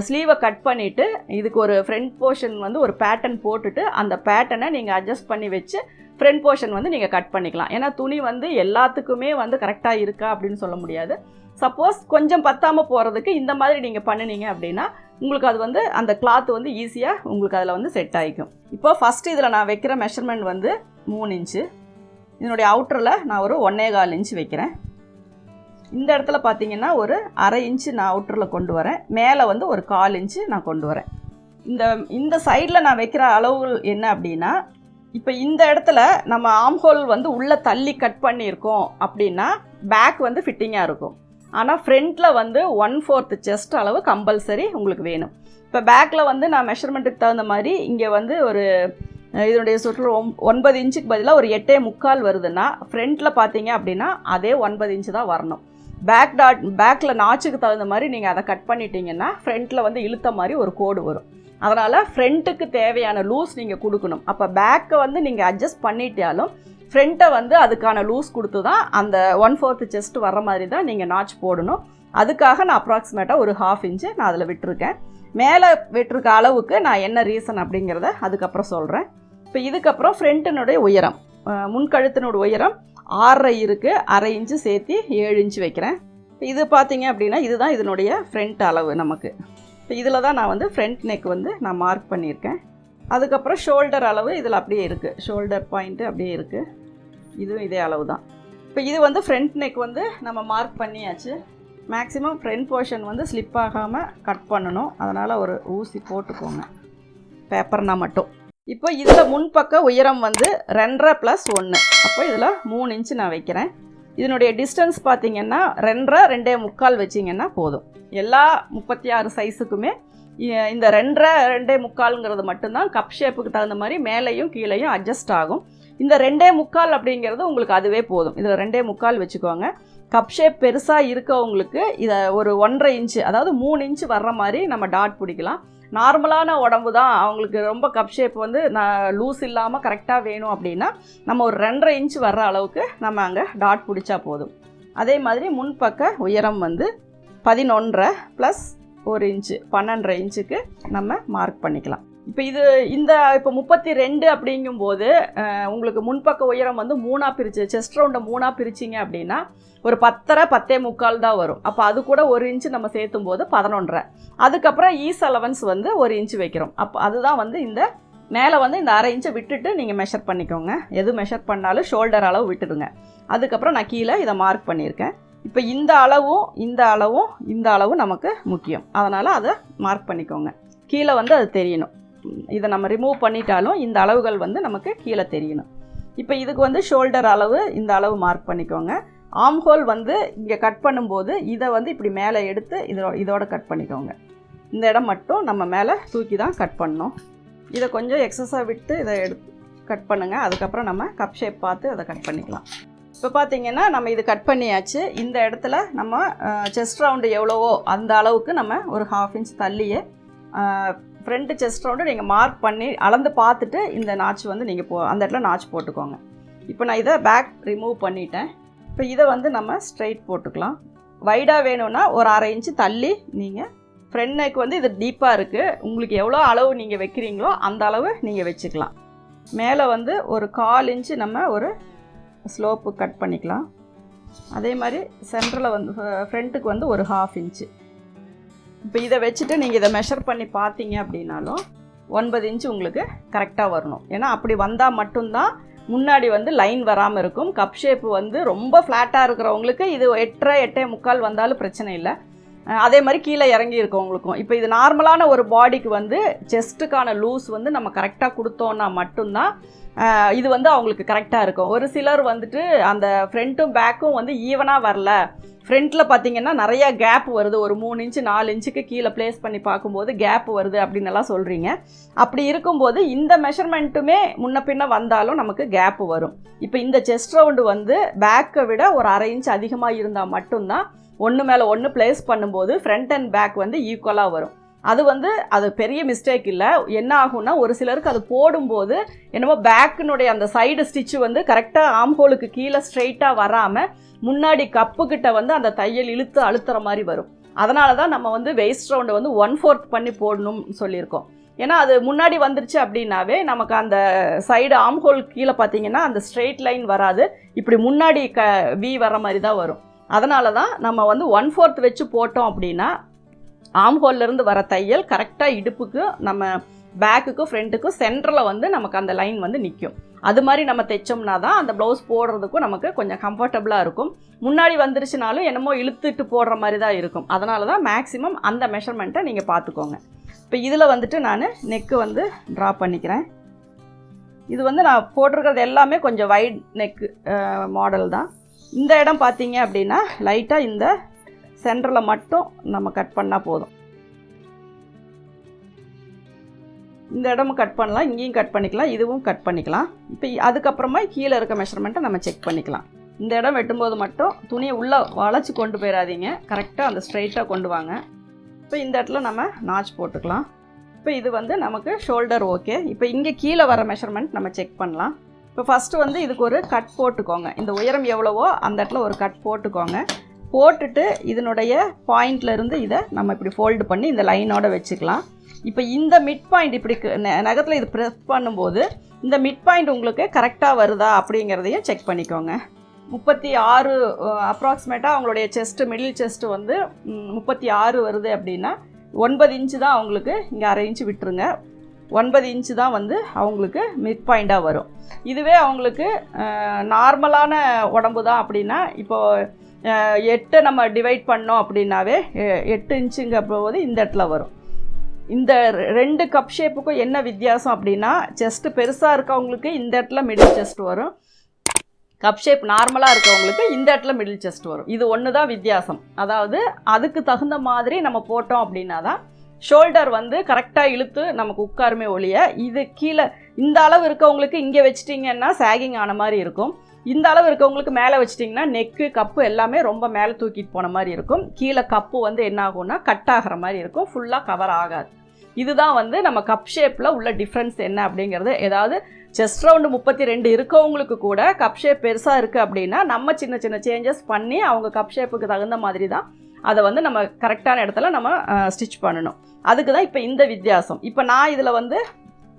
ஸ்லீவை கட் பண்ணிவிட்டு இதுக்கு ஒரு ஃப்ரண்ட் போர்ஷன் வந்து ஒரு பேட்டர்ன் போட்டுட்டு அந்த பேட்டர்னை நீங்கள் அட்ஜஸ்ட் பண்ணி வச்சு ஃப்ரண்ட் போர்ஷன் வந்து நீங்கள் கட் பண்ணிக்கலாம். ஏன்னா துணி வந்து எல்லாத்துக்குமே வந்து கரெக்டாக இருக்கா அப்படின்னு சொல்ல முடியாது. சப்போஸ் கொஞ்சம் பத்தாமல் போகிறதுக்கு இந்த மாதிரி நீங்கள் பண்ணினீங்க அப்படின்னா உங்களுக்கு அது வந்து அந்த கிளாத் வந்து ஈஸியாக உங்களுக்கு அதில் வந்து செட் ஆகிக்கும். இப்போ ஃபஸ்ட்டு இதில் நான் வைக்கிற மெஷர்மெண்ட் வந்து 3 இன்ச்சு. இதனுடைய அவுட்டரில் நான் ஒரு 1.25 இன்ச்சு வைக்கிறேன். இந்த இடத்துல பார்த்தீங்கன்னா ஒரு 1/2 இன்ச்சு நான் அவுட்டரில் கொண்டு வரேன். மேலே வந்து ஒரு 1/4 இன்ச்சு நான் கொண்டு வரேன். இந்த சைடில் நான் வைக்கிற அளவுகள் என்ன அப்படின்னா, இப்போ இந்த இடத்துல நம்ம ஆம்ஹோல் வந்து உள்ளே தள்ளி கட் பண்ணியிருக்கோம் அப்படின்னா பேக் வந்து ஃபிட்டிங்காக இருக்கும். ஆனால் ஃப்ரண்ட்டில் வந்து 1/4 செஸ்ட் அளவு கம்பல்சரி உங்களுக்கு வேணும். இப்போ பேக்கில் வந்து நான் மெஷர்மெண்ட்டுக்கு தகுந்த மாதிரி இங்கே வந்து ஒரு இதனுடைய சுற்று 9 இன்ச்சுக்கு பதிலாக ஒரு 8.25 வருதுன்னா ஃப்ரண்ட்டில் பார்த்தீங்க அப்படின்னா அதே 9 இன்ச்சு தான் வரணும். பேக்கில் நாச்சுக்கு தகுந்த மாதிரி நீங்கள் அதை கட் பண்ணிட்டீங்கன்னா ஃப்ரண்ட்டில் வந்து இழுத்த மாதிரி ஒரு கோடு வரும். அதனால் ஃப்ரண்ட்டுக்கு தேவையான லூஸ் நீங்கள் கொடுக்கணும். அப்போ பேக்கை வந்து நீங்கள் அட்ஜஸ்ட் பண்ணிட்டாலும் ஃப்ரண்ட்டை வந்து அதுக்கான லூஸ் கொடுத்து தான் அந்த 1/4 செஸ்ட் வர்ற மாதிரி தான் நீங்கள் நாச் போடணும். அதுக்காக நான் அப்ராக்சிமேட்டாக ஒரு 1/2 இன்ச்சு நான் அதில் விட்டுருக்கேன். மேலே விட்டுருக்க அளவுக்கு நான் என்ன ரீசன் அப்படிங்கிறத அதுக்கப்புறம் சொல்கிறேன். இப்போ இதுக்கப்புறம் ஃப்ரண்ட்டினுடைய உயரம், முன்கழுத்தினுடைய உயரம் 6.5 இருக்குது. 1/2 இன்ச்சு சேர்த்து 7 இன்ச்சு வைக்கிறேன். இப்போ இது பார்த்தீங்க அப்படின்னா இதுதான் இதனுடைய ஃப்ரண்ட் அளவு நமக்கு. இப்போ இதில் தான் நான் வந்து ஃப்ரண்ட் நெக் வந்து நான் மார்க் பண்ணியிருக்கேன். அதுக்கப்புறம் ஷோல்டர் அளவு இதில் அப்படியே இருக்குது, ஷோல்டர் பாயிண்ட்டு அப்படியே இருக்குது. இதுவும் இதே அளவு தான். இப்போ இது வந்து ஃப்ரண்ட் நெக் வந்து நம்ம மார்க் பண்ணியாச்சு. மேக்ஸிமம் ஃப்ரண்ட் போர்ஷன் வந்து ஸ்லிப் ஆகாமல் கட் பண்ணணும். அதனால் ஒரு ஊசி போட்டுக்கோங்க, பேப்பர்னா மட்டும். இப்போ இதில் முன்பக்க உயரம் வந்து 2.5 + 1, அப்போ இதில் 3 இன்ச்சு நான் வைக்கிறேன். இதனுடைய டிஸ்டன்ஸ் பார்த்திங்கன்னா 2.5 2.25 வச்சிங்கன்னா போதும். எல்லா 36 சைஸுக்குமே இந்த 2.5 2.25ங்கிறது மட்டும்தான் கப் ஷேப்புக்கு தகுந்த மாதிரி மேலேயும் கீழேயும் அட்ஜஸ்ட் ஆகும். இந்த 2.25 அப்படிங்கிறது உங்களுக்கு அதுவே போதும். இதில் 2.25 வச்சுக்கோங்க. கப் ஷேப் பெருசாக இருக்கவங்களுக்கு இதை ஒரு 1.5 இன்ச்சு, அதாவது 3 இன்ச்சு வர்ற மாதிரி நம்ம டாட் பிடிக்கலாம். நார்மலான உடம்பு தான், அவங்களுக்கு ரொம்ப கப் ஷேப் வந்து லூஸ் இல்லாமல் கரெக்டாக வேணும் அப்படின்னா நம்ம ஒரு 2.5 இன்ச்சு வர்ற அளவுக்கு நம்ம அங்கே டாட் பிடிச்சா போதும். அதே மாதிரி முன்பக்க உயரம் வந்து 11.5 + 1 இன்ச்சு 12.5 இன்ச்சுக்கு நம்ம மார்க் பண்ணிக்கலாம். இப்போ இப்போ 32 அப்படிங்கும்போது உங்களுக்கு முன்பக்க உயரம் வந்து 3ஆக பிரித்து, செஸ்ட் ரவுண்டை 3ஆக பிரிச்சிங்க அப்படின்னா ஒரு 10.5 10.25 தான் வரும். அப்போ அது கூட 1 இன்ச்சு நம்ம சேர்த்தும் போது 11.5. அதுக்கப்புறம் ஈஸ் அலவன்ஸ் வந்து 1 இன்ச்சு வைக்கிறோம். அப்போ அதுதான் வந்து இந்த மேலே வந்து இந்த 1/2 இன்ச்சை விட்டுட்டு நீங்கள் மெஷர் பண்ணிக்கோங்க. எது மெஷர் பண்ணாலும் ஷோல்டர் அளவு விட்டுடுங்க. அதுக்கப்புறம் நான் கீழே இதை மார்க் பண்ணியிருக்கேன். இப்போ இந்த அளவும் நமக்கு முக்கியம், அதனால் அதை மார்க் பண்ணிக்கோங்க. கீழே வந்து அது தெரியணும். இதை நம்ம ரிமூவ் பண்ணிட்டாலும் இந்த அளவுகள் வந்து நமக்கு கீழே தெரியணும். இப்போ இதுக்கு வந்து ஷோல்டர் அளவு இந்த அளவு மார்க் பண்ணிக்கோங்க. ஆர்ம் ஹோல் வந்து இங்கே கட் பண்ணும்போது இதை வந்து இப்படி மேலே எடுத்து இதோட கட் பண்ணிக்கோங்க. இந்த இடம் மட்டும் நம்ம மேலே தூக்கி தான் கட் பண்ணணும். இதை கொஞ்சம் எக்ஸஸாக விட்டு இதை எடுத்து கட் பண்ணுங்கள். அதுக்கப்புறம் நம்ம கப் ஷேப் பார்த்து அதை கட் பண்ணிக்கலாம். இப்போ பார்த்திங்கன்னா நம்ம இது கட் பண்ணியாச்சு. இந்த இடத்துல நம்ம செஸ்ட் ரவுண்டு எவ்வளவோ அந்த அளவுக்கு நம்ம ஒரு 1/2 இன்ச் தள்ளியே ஃப்ரண்ட் செஸ்ட் ரவுண்டு நீங்கள் மார்க் பண்ணி அளந்து பார்த்துட்டு இந்த நாச் வந்து நீங்கள் அந்த இடத்துல நாச் போட்டுக்கோங்க. இப்போ நான் இதை பேக் ரிமூவ் பண்ணிட்டேன். இப்போ இதை வந்து நம்ம ஸ்ட்ரைட் போட்டுக்கலாம். வைடாக வேணும்னா ஒரு 1/2 இன்ச்சு தள்ளி நீங்கள் ஃப்ரண்ட் நெக் வந்து இது டீப்பாக இருக்குது, உங்களுக்கு எவ்வளோ அளவு நீங்கள் வைக்கிறீங்களோ அந்த அளவு நீங்கள் வச்சுக்கலாம். மேலே வந்து ஒரு 1/4 இன்ச்சு நம்ம ஒரு ஸ்லோப்பு கட் பண்ணிக்கலாம். அதே மாதிரி சென்டரில் வந்து ஃப்ரண்ட்டுக்கு வந்து ஒரு 1/2 இன்ச்சு. இப்போ இதை வச்சுட்டு நீங்கள் இதை மெஷர் பண்ணி பார்த்தீங்க அப்படின்னாலும் 9 இன்ச்சு உங்களுக்கு கரெக்டாக வரணும். ஏன்னா அப்படி வந்தால் மட்டும்தான் முன்னாடி வந்து லைன் வராமல் இருக்கும். கப் ஷேப்பு வந்து ரொம்ப ஃப்ளாட்டாக இருக்கிறவங்களுக்கு இது 8.5 8.25 வந்தாலும் பிரச்சனை இல்லை. அதே மாதிரி கீழே இறங்கி இருக்கவங்களுக்கும். இப்போ இது நார்மலான ஒரு பாடிக்கு வந்து செஸ்ட்டுக்கான லூஸ் வந்து நம்ம கரெக்டாக கொடுத்தோன்னா மட்டும்தான் இது வந்து அவங்களுக்கு கரெக்டாக இருக்கும். ஒரு சிலர் வந்துட்டு அந்த ஃப்ரண்ட்டும் பேக்கும் வந்து ஈவனாக வரல, ஃப்ரண்ட்டில் பார்த்திங்கன்னா நிறையா கேப் வருது, ஒரு 3 இன்ச்சு 4 இன்ச்சுக்கு கீழே ப்ளேஸ் பண்ணி பார்க்கும்போது கேப் வருது அப்படின்னு எல்லாம் சொல்கிறீங்க. அப்படி இருக்கும்போது இந்த மெஷர்மெண்ட்டுமே முன்ன பின்ன வந்தாலும் நமக்கு கேப் வரும். இப்போ இந்த செஸ்ட் ரவுண்டு வந்து பேக்கை விட ஒரு 1/2 இன்ச் அதிகமாக இருந்தால் மட்டும்தான் ஒன்று மேலே ஒன்று ப்ளேஸ் பண்ணும்போது ஃப்ரண்ட் அண்ட் பேக் வந்து ஈக்குவலாக வரும். அது பெரிய மிஸ்டேக் இல்லை. என்ன ஆகும்னா ஒரு சிலருக்கு அது போடும்போது என்னமோ பேக்கினுடைய அந்த சைடு ஸ்டிச்சு வந்து கரெக்டாக ஆர்ம் ஹோலுக்கு கீழே ஸ்ட்ரெயிட்டாக வராமல் முன்னாடி கப்புக்கிட்ட வந்து அந்த தையல் இழுத்து அழுத்துற மாதிரி வரும். அதனால தான் நம்ம வந்து வெயிஸ்ட் ரவுண்டை வந்து 1/4 பண்ணி போடணும்னு சொல்லியிருக்கோம். ஏன்னா அது முன்னாடி வந்துருச்சு அப்படின்னாவே நமக்கு அந்த சைடு ஆர்ம் ஹோல் கீழே பார்த்தீங்கன்னா அந்த ஸ்ட்ரெயிட் லைன் வராது, இப்படி முன்னாடி வி வர மாதிரி தான் வரும். அதனால தான் நம்ம வந்து 1/4 வச்சு போட்டோம் அப்படின்னா ஆர்ம் ஹோல்லேருந்து வர தையல் கரெக்டாக இடுப்புக்கு நம்ம பேக்குக்கும் ஃப்ரண்ட்டுக்கும் சென்டரில் வந்து நமக்கு அந்த லைன் வந்து நிற்கும். அது மாதிரி நம்ம தைச்சோம்னா தான் அந்த ப்ளவுஸ் போடுறதுக்கும் நமக்கு கொஞ்சம் கம்ஃபர்டபுளாக இருக்கும். முன்னாடி வந்துருச்சுனாலும் என்னமோ இழுத்துட்டு போடுற மாதிரி தான் இருக்கும். அதனால தான் மேக்ஸிமம் அந்த மெஷர்மெண்ட்டை நீங்கள் பார்த்துக்கோங்க. இப்போ இதில் வந்துட்டு நான் நெக்கு வந்து ட்ரா பண்ணிக்கிறேன். இது வந்து நான் போட்டிருக்கிறது எல்லாமே கொஞ்சம் வைட் நெக்கு மாடல் தான். இந்த இடம் பார்த்தீங்க அப்படின்னா லைட்டாக இந்த சென்டரில் மட்டும் நம்ம கட் பண்ணால் போதும். இந்த இடமும் கட் பண்ணலாம், இங்கேயும் கட் பண்ணிக்கலாம், இதுவும் கட் பண்ணிக்கலாம். இப்போ அதுக்கப்புறமா கீழே இருக்க மெஷர்மெண்ட்டை நம்ம செக் பண்ணிக்கலாம். இந்த இடம் வெட்டும்போது மட்டும் துணியை உள்ளே வளைச்சி கொண்டு போயிடாதீங்க, கரெக்டாக அந்த ஸ்ட்ரைட்டாக கொண்டு வாங்க. இப்போ இந்த இடத்துல நம்ம நாச் போட்டுக்கலாம். இப்போ இது வந்து நமக்கு ஷோல்டர் ஓகே. இப்போ இங்கே கீழே வர மெஷர்மெண்ட் நம்ம செக் பண்ணலாம். இப்போ ஃபஸ்ட்டு வந்து இதுக்கு ஒரு கட் போட்டுக்கோங்க. இந்த உயரம் எவ்வளவோ அந்த இடத்துல ஒரு கட் போட்டுக்கோங்க. போட்டுட்டு இதனுடைய பாயிண்ட்லேருந்து இதை நம்ம இப்படி ஃபோல்டு பண்ணி இந்த லைனோடு வச்சுக்கலாம். இப்போ இந்த மிட் பாயிண்ட் இப்படி நகத்தில் இது ப்ரெஸ் பண்ணும்போது இந்த மிட் பாயிண்ட் உங்களுக்கு கரெக்டாக வருதா அப்படிங்கிறதையும் செக் பண்ணிக்கோங்க. 36 அப்ராக்சிமேட்டாக அவங்களுடைய செஸ்ட்டு மிடில் செஸ்ட்டு வந்து 36 வருது அப்படின்னா 9 இன்ச்சு தான் அவங்களுக்கு இங்கே 1/2 இன்ச்சு விட்டுருங்க. 9 இன்ச்சு தான் வந்து அவங்களுக்கு மிட் பாயிண்ட்டாக வரும். இதுவே அவங்களுக்கு நார்மலான உடம்பு தான் அப்படின்னா இப்போது 8 நம்ம டிவைட் பண்ணோம் அப்படின்னாவே 8 இன்ச்சுங்க போது இந்த இடத்துல வரும். இந்த 2 கப் ஷேப்புக்கும் என்ன வித்தியாசம் அப்படின்னா, செஸ்ட்டு பெருசாக இருக்கவங்களுக்கு இந்த இடத்துல மிடில் செஸ்ட் வரும், கப் ஷேப் நார்மலாக இருக்கவங்களுக்கு இந்த இடத்துல மிடில் செஸ்ட் வரும். இது ஒன்று தான் வித்தியாசம். அதாவது அதுக்கு தகுந்த மாதிரி நம்ம போட்டோம் அப்படின்னா தான் ஷோல்டர் வந்து கரெக்டாக இழுத்து நமக்கு உட்காருமே ஒழிய, இது கீழே இந்த அளவு இருக்கவங்களுக்கு இங்கே வச்சிட்டிங்கன்னா சேகிங் ஆன மாதிரி இருக்கும், இந்த அளவு இருக்கவங்களுக்கு மேலே வச்சிட்டிங்கன்னா நெக்கு கப்பு எல்லாமே ரொம்ப மேலே தூக்கிட்டு போன மாதிரி இருக்கும், கீழே கப்பு வந்து என்ன ஆகும்னா கட் ஆகிற மாதிரி இருக்கும், ஃபுல்லாக கவர் ஆகாது. இதுதான் வந்து நம்ம கப் ஷேப்பில் உள்ள டிஃப்ரென்ஸ் என்ன அப்படிங்கிறது. ஏதாவது செஸ்ட் ரவுண்டு 32 இருக்கவங்களுக்கு கூட கப் ஷேப் பெருசாக இருக்குது அப்படின்னா நம்ம சின்ன சின்ன சேஞ்சஸ் பண்ணி அவங்க கப் ஷேப்புக்கு தகுந்த மாதிரி தான் அதை வந்து நம்ம கரெக்டான இடத்துல நம்ம ஸ்டிச் பண்ணணும். அதுக்கு தான் இப்போ இந்த வித்தியாசம். இப்போ நான் இதில் வந்து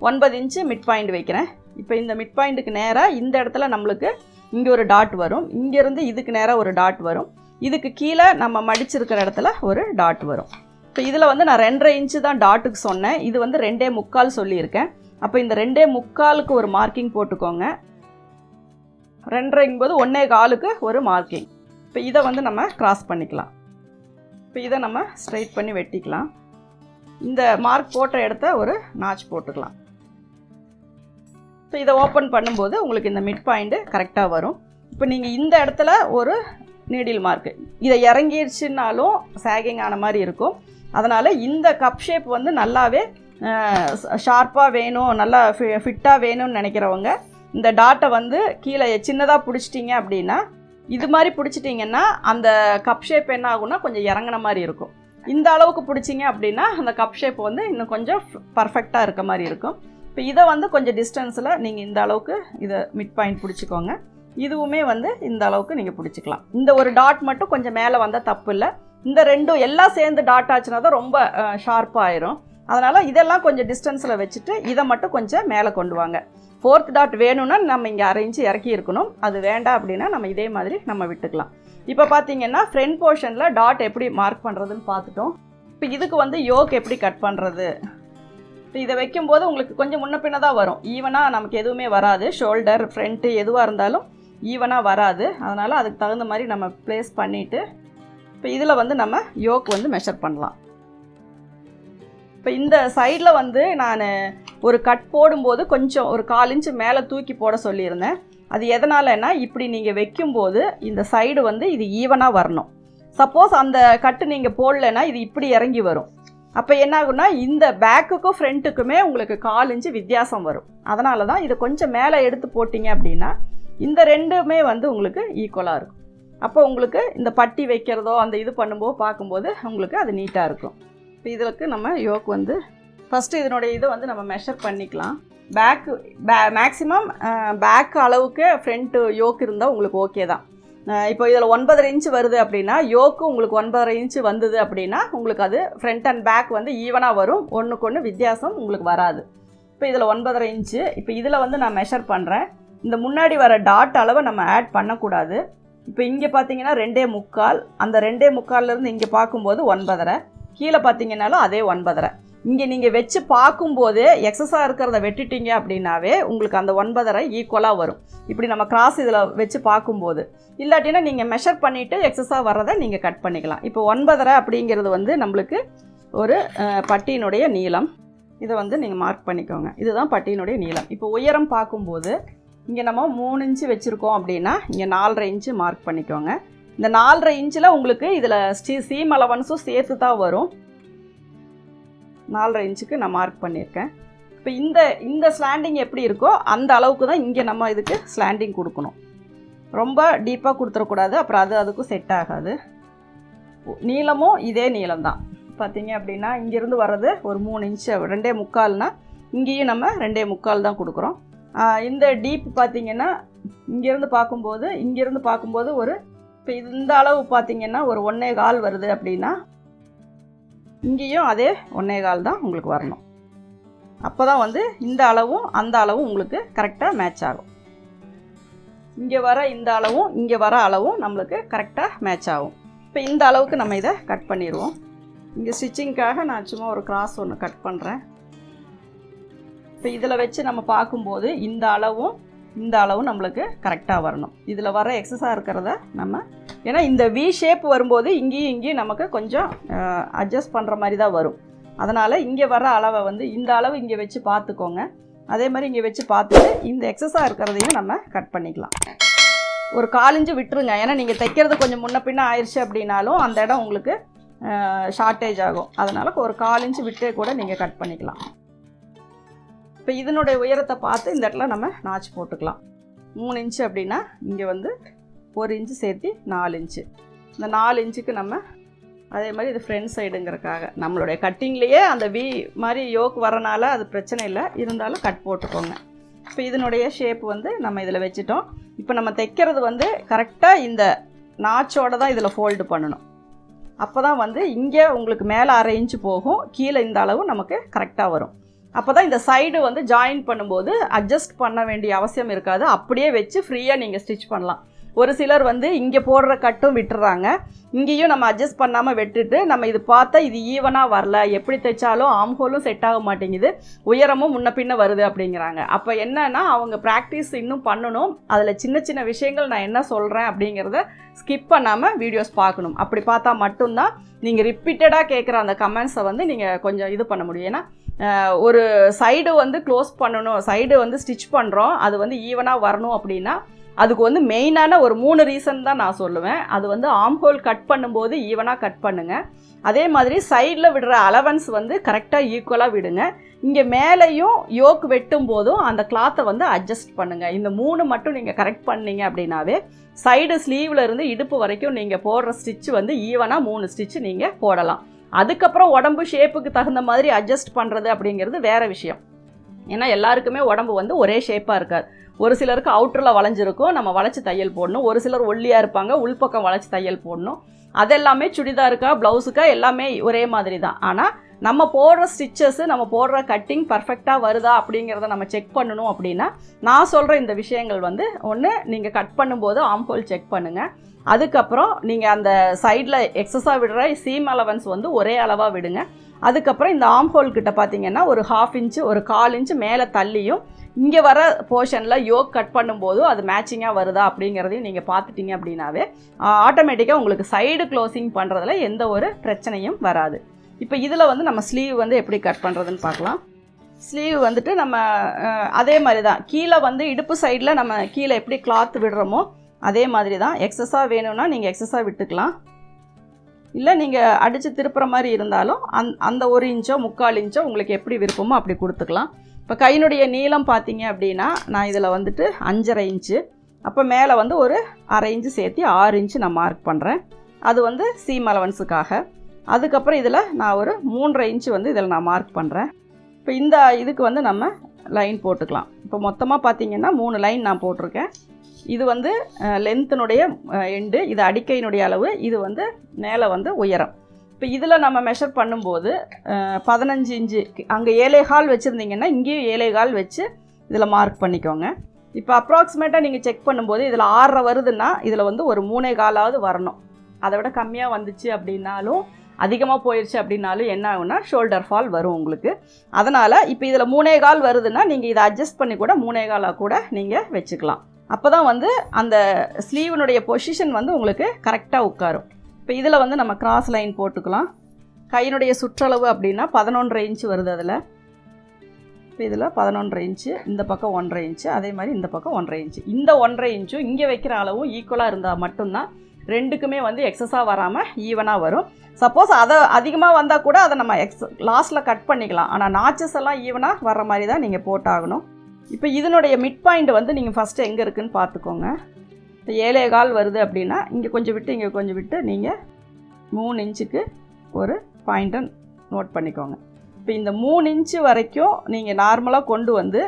9 இன்ச்சு மிட் பாயிண்ட் வைக்கிறேன். இப்போ இந்த மிட் பாயிண்ட்டுக்கு நேராக இந்த இடத்துல நம்மளுக்கு இங்கே ஒரு டாட் வரும், இங்கேருந்து இதுக்கு நேராக ஒரு டாட் வரும், இதுக்கு கீழே நம்ம மடிச்சிருக்கிற இடத்துல ஒரு டாட் வரும். இப்போ இதில் வந்து நான் 2.5 இன்ச்சு தான் டாட்டுக்கு சொன்னேன், இது வந்து 2.25 சொல்லியிருக்கேன். அப்போ இந்த 2.25க்கு ஒரு மார்க்கிங் போட்டுக்கோங்க, 2.5ங்கும்போது 1.25க்கு ஒரு மார்க்கிங். இப்போ இதை வந்து நம்ம கிராஸ் பண்ணிக்கலாம். இப்போ இதை நம்ம ஸ்ட்ரைட் பண்ணி வெட்டிக்கலாம். இந்த மார்க் போட்ட இடத்த ஒரு நாச் போட்டுக்கலாம். இப்போ இதை ஓப்பன் பண்ணும்போது உங்களுக்கு இந்த மிட் பாயிண்ட்டு கரெக்டாக வரும். இப்போ நீங்கள் இந்த இடத்துல ஒரு நீடில் மார்க்கு, இதை இறங்கிடுச்சுன்னாலும் சேகிங் ஆன மாதிரி இருக்கும். அதனால் இந்த கப் ஷேப் வந்து நல்லாவே ஷார்ப்பாக வேணும், நல்லா ஃபிட்டாக வேணும்னு நினைக்கிறவங்க இந்த டாட்டை வந்து கீழே சின்னதாக பிடிச்சிட்டிங்க அப்படின்னா, இது மாதிரி பிடிச்சிட்டிங்கன்னா அந்த கப் ஷேப் என்ன ஆகும்னா கொஞ்சம் இறங்கின மாதிரி இருக்கும். இந்த அளவுக்கு பிடிச்சிங்க அப்படின்னா அந்த கப் ஷேப் வந்து இன்னும் கொஞ்சம் பர்ஃபெக்டாக இருக்க மாதிரி இருக்கும். இப்போ இதை வந்து கொஞ்சம் டிஸ்டன்ஸில் நீங்கள் இந்த அளவுக்கு இதை மிட் பாயிண்ட் பிடிச்சிக்கோங்க, இதுவுமே வந்து இந்த அளவுக்கு நீங்கள் பிடிச்சிக்கலாம். இந்த ஒரு டாட் மட்டும் கொஞ்சம் மேலே வந்தால் தப்பு இல்லை, இந்த ரெண்டும் எல்லாம் சேர்ந்து டாட் ஆச்சுன்னா தான் ரொம்ப ஷார்ப்பாக ஆயிரும். அதனால் இதெல்லாம் கொஞ்சம் டிஸ்டன்ஸில் வச்சுட்டு இதை மட்டும் கொஞ்சம் மேலே கொண்டு வாங்க. 4th டாட் வேணும்னா நம்ம இங்கே 1/2 இன்ச்சு இறக்கி இருக்கணும், அது வேண்டாம் அப்படின்னா நம்ம இதே மாதிரி நம்ம விட்டுக்கலாம். இப்போ பார்த்தீங்கன்னா ஃப்ரண்ட் போர்ஷனில் டாட் எப்படி மார்க் பண்ணுறதுன்னு பார்த்துட்டோம். இப்போ இதுக்கு வந்து யோக் எப்படி கட் பண்ணுறது, இப்போ இதை வைக்கும்போது உங்களுக்கு கொஞ்சம் முன்ன பின்ன தான் வரும், ஈவனாக நமக்கு எதுவுமே வராது, ஷோல்டர் ஃப்ரண்ட்டு எதுவாக இருந்தாலும் ஈவனாக வராது. அதனால் அதுக்கு தகுந்த மாதிரி நம்ம ப்ளேஸ் பண்ணிவிட்டு இப்போ இதில் வந்து நம்ம யோக் வந்து மெஷர் பண்ணலாம். இப்போ இந்த சைடில் வந்து நான் ஒரு கட் போடும்போது கொஞ்சம் ஒரு 1/4 இன்ச்சு மேலே தூக்கி போட சொல்லியிருந்தேன். அது எதனாலன்னா, இப்படி நீங்கள் வைக்கும்போது இந்த சைடு வந்து இது ஈவனாக வரணும். சப்போஸ் அந்த கட்டு நீங்கள் போடலைன்னா இது இப்படி இறங்கி வரும். அப்போ என்ன ஆகும்னா இந்த பேக்குக்கும் ஃப்ரண்ட்டுக்குமே உங்களுக்கு 1/4 இன்ச்சு வித்தியாசம் வரும். அதனால தான் இதை கொஞ்சம் மேலே எடுத்து போட்டிங்க அப்படின்னா இந்த ரெண்டுமே வந்து உங்களுக்கு ஈக்குவலாக இருக்கும். அப்போ உங்களுக்கு இந்த பட்டி வைக்கிறதோ அந்த இது பண்ணும்போது பார்க்கும்போது உங்களுக்கு அது நீட்டாக இருக்கும். இப்போ இதுக்கு நம்ம யோக் வந்து ஃபஸ்ட்டு இதனுடைய இதை வந்து நம்ம மெஷர் பண்ணிக்கலாம். மேக்ஸிமம் பேக் அளவுக்கு ஃப்ரண்ட்டு யோக் இருந்தால் உங்களுக்கு ஓகே தான். இப்போ இதில் 9.5 இன்ச்சு வருது அப்படின்னா யோக்கு உங்களுக்கு 9.5 இன்ச்சு வந்தது அப்படின்னா உங்களுக்கு அது ஃப்ரண்ட் அண்ட் பேக் வந்து ஈவனாக வரும், ஒன்றுக்கு ஒன்று வித்தியாசம் உங்களுக்கு வராது. இப்போ இதில் 9.5 இன்ச்சு. இப்போ இதில் வந்து நான் மெஷர் பண்ணுறேன். இந்த முன்னாடி வர டாட் அளவை நம்ம ஆட் பண்ணக்கூடாது. இப்போ இங்கே பார்த்தீங்கன்னா 2.25, அந்த 2.25லேருந்து இங்கே பார்க்கும்போது 9.5, கீழே பார்த்தீங்கன்னாலும் அதே 9.5. இங்கே நீங்கள் வச்சு பார்க்கும்போது எக்ஸஸாக இருக்கிறத வெட்டிட்டீங்க அப்படின்னாவே உங்களுக்கு அந்த 9.5 ஈக்குவலாக வரும். இப்படி நம்ம கிராஸ் இதில் வச்சு பார்க்கும்போது, இல்லாட்டினா நீங்கள் மெஷர் பண்ணிவிட்டு எக்ஸஸாக வர்றதை நீங்கள் கட் பண்ணிக்கலாம். இப்போ 9.5 அப்படிங்கிறது வந்து நம்மளுக்கு ஒரு பட்டியினுடைய நீளம். இதை வந்து நீங்கள் மார்க் பண்ணிக்கோங்க, இதுதான் பட்டியினுடைய நீளம். இப்போ உயரம் பார்க்கும்போது இங்கே நம்ம 3 இன்ச்சு வச்சுருக்கோம் அப்படின்னா இங்கே 4.5 இன்ச்சு மார்க் பண்ணிக்கோங்க. இந்த 4.5 இன்ச்சில் உங்களுக்கு இதில் சீம் அலவன்ஸும் சேர்த்து தான் வரும். 4.5 இன்ச்சுக்கு நான் மார்க் பண்ணியிருக்கேன். இப்போ இந்த ஸ்லாண்டிங் எப்படி இருக்கோ அந்த அளவுக்கு தான் இங்கே நம்ம இதுக்கு ஸ்லாண்டிங் கொடுக்கணும். ரொம்ப டீப்பாக கொடுத்துடக்கூடாது, அப்புறம் அதுக்கும் செட் ஆகாது. நீளமும் இதே நீளம் தான். பார்த்தீங்க அப்படின்னா இங்கேருந்து வர்றது ஒரு 3 இன்ச்சு, 2.25னா இங்கேயும் நம்ம 2.25 தான் கொடுக்குறோம். இந்த டீப் பார்த்தீங்கன்னா இங்கேருந்து பார்க்கும்போது ஒரு இப்போ இந்த அளவு பார்த்தீங்கன்னா ஒரு 1.25 வருது அப்படின்னா இங்கேயும் அதே 1.25 தான் உங்களுக்கு வரணும். அப்போ தான் வந்து இந்த அளவும் அந்த அளவும் உங்களுக்கு கரெக்டாக மேட்ச் ஆகும். இங்கே வர இந்த அளவும் இங்கே வர அளவும் நம்மளுக்கு கரெக்டாக மேட்ச் ஆகும். இப்போ இந்த அளவுக்கு நம்ம இதை கட் பண்ணிடுவோம். இங்கே ஸ்டிச்சிங்க்காக நான் சும்மா ஒரு கிராஸ் ஒன்று கட் பண்ணுறேன். இப்போ இதில் வச்சு நம்ம பார்க்கும்போது இந்த அளவும் நம்மளுக்கு கரெக்டாக வரணும். இதில் வர எக்ஸஸாக இருக்கிறத நம்ம ஏன்னா இந்த வி ஷேப் வரும்போது இங்கேயும் நமக்கு கொஞ்சம் அட்ஜஸ்ட் பண்ணுற மாதிரி தான் வரும். அதனால் இங்கே வர அளவை வந்து இந்த அளவு இங்கே வச்சு பார்த்துக்கோங்க. அதே மாதிரி இங்கே வச்சு பார்த்துட்டு இந்த எக்ஸஸாக இருக்கிறதையும் நம்ம கட் பண்ணிக்கலாம். ஒரு 1/4 இன்ச்சு விட்டுருங்க. ஏன்னா நீங்கள் தைக்கிறது கொஞ்சம் முன்ன பின்ன ஆயிடுச்சு அப்படின்னாலும் அந்த இடம் உங்களுக்கு ஷார்ட்டேஜ் ஆகும். அதனால் ஒரு 1/4 இன்ச்சு விட்டே கூட நீங்கள் கட் பண்ணிக்கலாம். இப்போ இதனுடைய உயரத்தை பார்த்து இந்த இடத்துல நம்ம நாச்சு போட்டுக்கலாம். 3 இன்ச்சு அப்படின்னா இங்கே வந்து 1 இன்ச்சு சேர்த்து 4 இன்ச்சு. இந்த 4 இன்ச்சுக்கு நம்ம அதே மாதிரி இது ஃப்ரண்ட் சைடுங்கிறக்காக நம்மளுடைய கட்டிங்லேயே அந்த வி மாதிரி யோக் வரனால அது பிரச்சனை இல்லை, இருந்தாலும் கட் போட்டுக்கோங்க. இப்போ இதனுடைய ஷேப் வந்து நம்ம இதில் வச்சுட்டோம். இப்போ நம்ம தைக்கிறது வந்து கரெக்டாக இந்த நாச்சோடு தான் இதில் ஃபோல்டு பண்ணணும். அப்போ தான் வந்து இங்கே உங்களுக்கு மேலே 1/2 இன்ச்சு போகும், கீழே இந்த அளவு நமக்கு கரெக்டாக வரும். அப்போ தான் இந்த சைடு வந்து ஜாயின் பண்ணும்போது அட்ஜஸ்ட் பண்ண வேண்டிய அவசியம் இருக்காது. அப்படியே வச்சு ஃப்ரீயாக நீங்கள் ஸ்டிச் பண்ணலாம். ஒரு சிலர் வந்து இங்கே போடுற கட்டும் விட்டுறாங்க, இங்கேயும் நம்ம அட்ஜஸ்ட் பண்ணாமல் விட்டுட்டு நம்ம இது பார்த்தா இது ஈவனாக வரல, எப்படி தைச்சாலும் ஆம்ஹோலும் செட் ஆக மாட்டேங்குது, உயரமும் முன்ன பின்ன வருது அப்படிங்கிறாங்க. அப்போ என்னன்னா அவங்க ப்ராக்டிஸ் இன்னும் பண்ணணும். அதில் சின்ன சின்ன விஷயங்கள் நான் என்ன சொல்கிறேன் அப்படிங்கிறத ஸ்கிப் பண்ணாமல் வீடியோஸ் பார்க்கணும். அப்படி பார்த்தா மட்டும்தான் நீங்கள் ரிப்பீட்டடாக கேட்குற அந்த கமெண்ட்ஸை வந்து நீங்கள் கொஞ்சம் இது பண்ண முடியும். ஏன்னா ஒரு சைடு வந்து க்ளோஸ் பண்ணணும், சைடு வந்து ஸ்டிச் பண்ணுறோம், அது வந்து ஈவனாக வரணும் அப்படின்னா அதுக்கு வந்து மெயினான ஒரு 3 ரீசன் தான் நான் சொல்லுவேன். அது வந்து ஆம்ஹோல் கட் பண்ணும்போது ஈவனாக கட் பண்ணுங்கள். அதே மாதிரி சைடில் விடுற அலவன்ஸ் வந்து கரெக்டாக ஈக்குவலாக விடுங்க. இங்கே மேலேயும் யோக் வெட்டும் போதும் அந்த கிளாத்தை வந்து அட்ஜஸ்ட் பண்ணுங்கள். இந்த 3 மட்டும் நீங்கள் கரெக்ட் பண்ணீங்க அப்படின்னாவே சைடு ஸ்லீவில் இருந்து இடுப்பு வரைக்கும் நீங்கள் போடுற ஸ்டிச்சு வந்து ஈவனாக 3 ஸ்டிச்சு நீங்கள் போடலாம். அதுக்கப்புறம் உடம்பு ஷேப்புக்கு தகுந்த மாதிரி அட்ஜஸ்ட் பண்ணுறது அப்படிங்கிறது வேறு விஷயம். ஏன்னா எல்லாருக்குமே உடம்பு வந்து ஒரே ஷேப்பாக இருக்காது. ஒரு சிலருக்கு அவுட்டரில் வளைஞ்சிருக்கும், நம்ம வளைச்சி தையல் போடணும். ஒரு சிலர் ஒல்லியாக இருப்பாங்க, உள்பக்கம் வளைச்சி தையல் போடணும். அதெல்லாமே சுடிதாருக்கா ப்ளவுஸுக்கா எல்லாமே ஒரே மாதிரி தான். ஆனால் நம்ம போடுற ஸ்டிச்சஸ்ஸு, நம்ம போடுற கட்டிங் பர்ஃபெக்டாக வருதா அப்படிங்கிறத நம்ம செக் பண்ணணும். அப்படின்னா நான் சொல்கிற இந்த விஷயங்கள் வந்து ஒன்று, நீங்கள் கட் பண்ணும்போது ஆம்ஹோல் செக் பண்ணுங்கள். அதுக்கப்புறம் நீங்கள் அந்த சைடில் எக்ஸஸாக விடுற சீம் அலவன்ஸ் வந்து ஒரே அளவாக விடுங்க. அதுக்கப்புறம் இந்த ஆம்ஹோல் கிட்ட பார்த்தீங்கன்னா ஒரு 1/2 இன்ச்சு ஒரு 1/4 இன்ச்சு மேலே தள்ளியும் இங்கே வர போர்ஷனில் யோக் கட் பண்ணும்போதும் அது மேட்சிங்காக வருதா அப்படிங்கிறதையும் நீங்கள் பார்த்துட்டிங்க அப்படின்னாவே ஆட்டோமேட்டிக்காக உங்களுக்கு சைடு க்ளோசிங் பண்ணுறதுல எந்த ஒரு பிரச்சனையும் வராது. இப்போ இதில் வந்து நம்ம ஸ்லீவ் வந்து எப்படி கட் பண்ணுறதுன்னு பார்க்கலாம். ஸ்லீவ் வந்துட்டு நம்ம அதே மாதிரி தான் கீழே வந்து இடுப்பு சைடில் நம்ம கீழே எப்படி கிளாத் விடுறோமோ அதே மாதிரி தான். எக்ஸஸாக வேணும்னா நீங்கள் எக்ஸஸாக விட்டுக்கலாம், இல்லை நீங்கள் அடித்து திருப்புற மாதிரி இருந்தாலும் அந்த 1 இன்ச்சோ 3/4 இன்ச்சோ உங்களுக்கு எப்படி விருப்பமோ அப்படி கொடுத்துக்கலாம். இப்போ கையினுடைய நீளம் பார்த்தீங்க அப்படின்னா நான் இதில் வந்துட்டு 5.5 இன்ச்சு, அப்போ மேலே வந்து ஒரு 1/2 இன்ச்சு சேர்த்து 6 இன்ச்சு நான் மார்க் பண்ணுறேன். அது வந்து சீம் அலவன்ஸுக்காக. அதுக்கப்புறம் இதில் நான் ஒரு 3.5 இன்ச்சு வந்து இதில் நான் மார்க் பண்ணுறேன். இப்போ இந்த இதுக்கு வந்து நம்ம லைன் போட்டுக்கலாம். இப்போ மொத்தமாக பார்த்தீங்கன்னா 3 லைன் நான் போட்டிருக்கேன். இது வந்து லென்த்தினுடைய எண்டு, இது அடிக்கையினுடைய அளவு, இது வந்து மேலே வந்து உயரம். இப்போ இதில் நம்ம மெஷர் பண்ணும்போது 15 இன்ச்சு, அங்கே 7.25 வச்சுருந்தீங்கன்னா இங்கேயும் 7.25 வச்சு இதில் மார்க் பண்ணிக்கோங்க. இப்போ அப்ராக்சிமேட்டாக நீங்கள் செக் பண்ணும்போது இதில் 6.5 வருதுன்னா இதில் வந்து ஒரு 3.25 வரணும். அதை விட கம்மியாக வந்துச்சு அப்படின்னாலும் அதிகமாக போயிடுச்சு அப்படின்னாலும் என்ன ஆகுனா ஷோல்டர் ஃபால் வரும் உங்களுக்கு. அதனால் இப்போ இதில் 3.25 வருதுன்னா நீங்கள் இதை அட்ஜஸ்ட் பண்ணி கூட 3.25 கூட நீங்கள் வச்சுக்கலாம். அப்போ தான் வந்து அந்த ஸ்லீவனுடைய பொசிஷன் வந்து உங்களுக்கு கரெக்டாக உட்காரும். இப்போ இதில் வந்து நம்ம கிராஸ் லைன் போட்டுக்கலாம். கையினுடைய சுற்றளவு அப்படின்னா 11.5 இன்ச்சு வருது அதில். இப்போ இதில் 11.5 இன்ச்சு, இந்த பக்கம் 1.5 இன்ச்சு, அதே மாதிரி இந்த பக்கம் 1.5 இன்ச்சு. இந்த 1.5 இன்ச்சும் இங்கே வைக்கிற அளவும் ஈக்குவலாக இருந்தால் மட்டும்தான் ரெண்டுக்குமே வந்து எக்ஸஸாக வராமல் ஈவனாக வரும். சப்போஸ் அதை அதிகமாக வந்தால் கூட அதை நம்ம லாஸ்ட்டில் கட் பண்ணிக்கலாம். ஆனால் நாச்சஸ் எல்லாம் ஈவனாக வர்ற மாதிரி தான் நீங்கள் போட்டாகணும். இப்போ இதனுடைய மிட் பாயிண்ட் வந்து நீங்கள் ஃபஸ்ட்டு எங்கே இருக்குதுன்னு பார்த்துக்கோங்க. இப்போ 7.25 வருது அப்படின்னா இங்கே கொஞ்சம் விட்டு இங்கே கொஞ்சம் விட்டு நீங்கள் 3 இன்ச்சுக்கு ஒரு பாயிண்ட்டை நோட் பண்ணிக்கோங்க. இப்போ இந்த 3 இன்ச்சு வரைக்கும் நீங்கள் நார்மலாக கொண்டு வந்து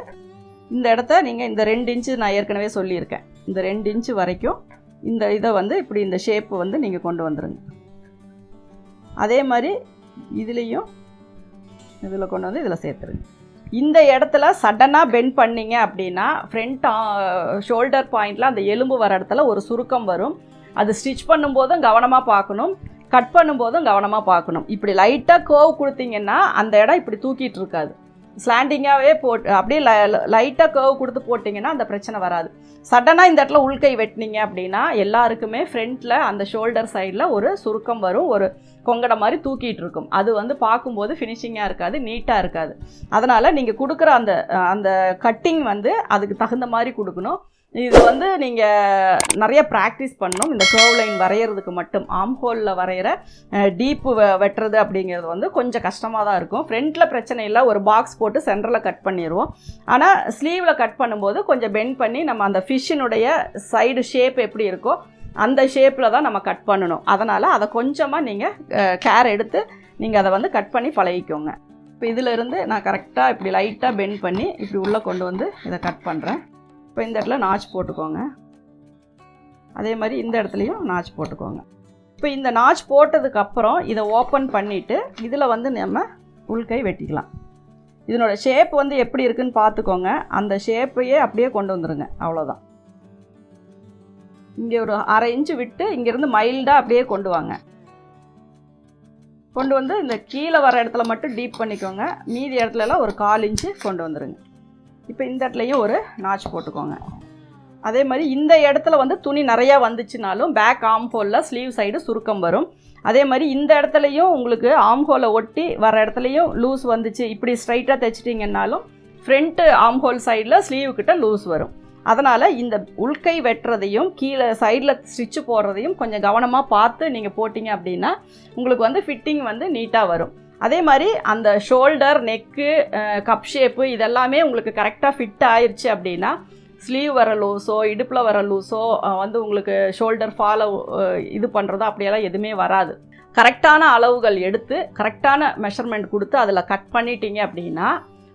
இந்த இடத்த நீங்கள் இந்த 2 இன்ச்சு நான் ஏற்கனவே சொல்லியிருக்கேன், இந்த 2 இன்ச்சு வரைக்கும் இந்த இதை வந்து இப்படி இந்த ஷேப்பு வந்து நீங்கள் கொண்டு வந்துடுங்க. அதே மாதிரி இதுலேயும் இதில் கொண்டு வந்து இதில் சேர்த்துருங்க. இந்த இடத்துல சடனாக பெண்ட் பண்ணிங்க அப்படின்னா ஃப்ரண்ட் ஷோல்டர் பாயிண்டில் அந்த எலும்பு வர இடத்துல ஒரு சுருக்கம் வரும். அது ஸ்டிச் பண்ணும்போதும் கவனமாக பார்க்கணும், கட் பண்ணும்போதும் கவனமாக பார்க்கணும். இப்படி லைட்டாக கர்வ் கொடுத்தீங்கன்னா அந்த இடம் இப்படி தூக்கிட்டு இருக்காது. ஸ்லாண்டிங்காகவே அப்படியே லைட்டாக கர்வ் கொடுத்து போட்டிங்கன்னா அந்த பிரச்சனை வராது. சடனாக இந்த இடத்துல உள்கை வெட்டினீங்க அப்படின்னா எல்லாருக்குமே ஃப்ரண்ட்டில் அந்த ஷோல்டர் சைடில் ஒரு சுருக்கம் வரும், ஒரு கொங்கடை மாதிரி தூக்கிட்டு இருக்கும். அது வந்து பார்க்கும்போது ஃபினிஷிங்காக இருக்காது, நீட்டாக இருக்காது. அதனால் நீங்கள் கொடுக்குற அந்த கட்டிங் வந்து அதுக்கு தகுந்த மாதிரி கொடுக்கணும். இது வந்து நீங்கள் நிறைய ப்ராக்டிஸ் பண்ணணும். இந்த கர்வ் லைன் வரைகிறதுக்கு மட்டும் ஆர்ம் ஹோலில் வரைகிற டீப்பு வெட்டுறது அப்படிங்கிறது வந்து கொஞ்சம் கஷ்டமாக தான் இருக்கும். ஃப்ரண்ட்டில் பிரச்சனை இல்லை, ஒரு பாக்ஸ் போட்டு சென்டரில் கட் பண்ணிடுவோம். ஆனால் ஸ்லீவில் கட் பண்ணும்போது கொஞ்சம் பெண்ட் பண்ணி நம்ம அந்த ஃபிஷ்ஷினுடைய சைடு ஷேப் எப்படி இருக்கோ அந்த ஷேப்பில் தான் நம்ம கட் பண்ணணும். அதனால் அதை கொஞ்சமாக நீங்கள் கேர் எடுத்து நீங்கள் அதை வந்து கட் பண்ணி பழகிக்கோங்க. இப்போ இதிலிருந்து நான் கரெக்டாக இப்படி லைட்டாக பெண்ட் பண்ணி இப்படி உள்ளே கொண்டு வந்து இதை கட் பண்ணுறேன். இப்போ இந்த இடத்துல நாச் போட்டுக்கோங்க, அதே மாதிரி இந்த இடத்துலையும் நாச் போட்டுக்கோங்க. இப்போ இந்த நாச் போட்டதுக்கப்புறம் இதை ஓப்பன் பண்ணிவிட்டு இதில் வந்து நம்ம உள்கை வெட்டிக்கலாம். இதனோட ஷேப் வந்து எப்படி இருக்குதுன்னு பார்த்துக்கோங்க. அந்த ஷேப்பையே அப்படியே கொண்டு வந்துடுங்க, அவ்வளோதான். இங்கே ஒரு 1/2 இன்ச்சு விட்டு இங்கேருந்து மைல்டாக அப்படியே கொண்டு வாங்க. கொண்டு வந்து இந்த கீழே வர இடத்துல மட்டும் டீப் பண்ணிக்கோங்க, மீதி இடத்துலலாம் ஒரு 1/4 இன்ச்சு கொண்டு வந்துடுங்க. இப்போ இந்த இடத்துலையும் ஒரு நாச் போட்டுக்கோங்க. அதே மாதிரி இந்த இடத்துல வந்து துணி நிறையா வந்துச்சுனாலும் பேக் ஆர்ம் ஹோலில் ஸ்லீவ் சைடு சுருக்கம் வரும். அதே மாதிரி இந்த இடத்துலையும் உங்களுக்கு ஆர்ம் ஹோலை ஒட்டி வர இடத்துலையும் லூஸ் வந்துச்சு, இப்படி ஸ்ட்ரைட்டாக தைச்சிட்டிங்கன்னாலும் ஃப்ரண்ட்டு ஆர்ம் ஹோல் சைடில் ஸ்லீவுக்கிட்ட லூஸ் வரும். அதனால் இந்த உள்கை வெட்டுறதையும் கீழே சைடில் ஸ்டிச்சு போடுறதையும் கொஞ்சம் கவனமாக பார்த்து நீங்கள் போட்டிங்க அப்படின்னா உங்களுக்கு வந்து ஃபிட்டிங் வந்து நீட்டாக வரும். அதே மாதிரி அந்த ஷோல்டர், நெக்கு, கப் ஷேப்பு இதெல்லாமே உங்களுக்கு கரெக்டாக ஃபிட் ஆயிடுச்சு அப்படின்னா ஸ்லீவ் வர லூஸோ இடுப்பில் வர லூஸோ வந்து உங்களுக்கு ஷோல்டர் ஃபாலோ இது பண்ணுறதோ அப்படியெல்லாம் எதுவுமே வராது. கரெக்டான அளவுகள் எடுத்து கரெக்டான மெஷர்மெண்ட் கொடுத்து அதில் கட் பண்ணிட்டீங்க அப்படின்னா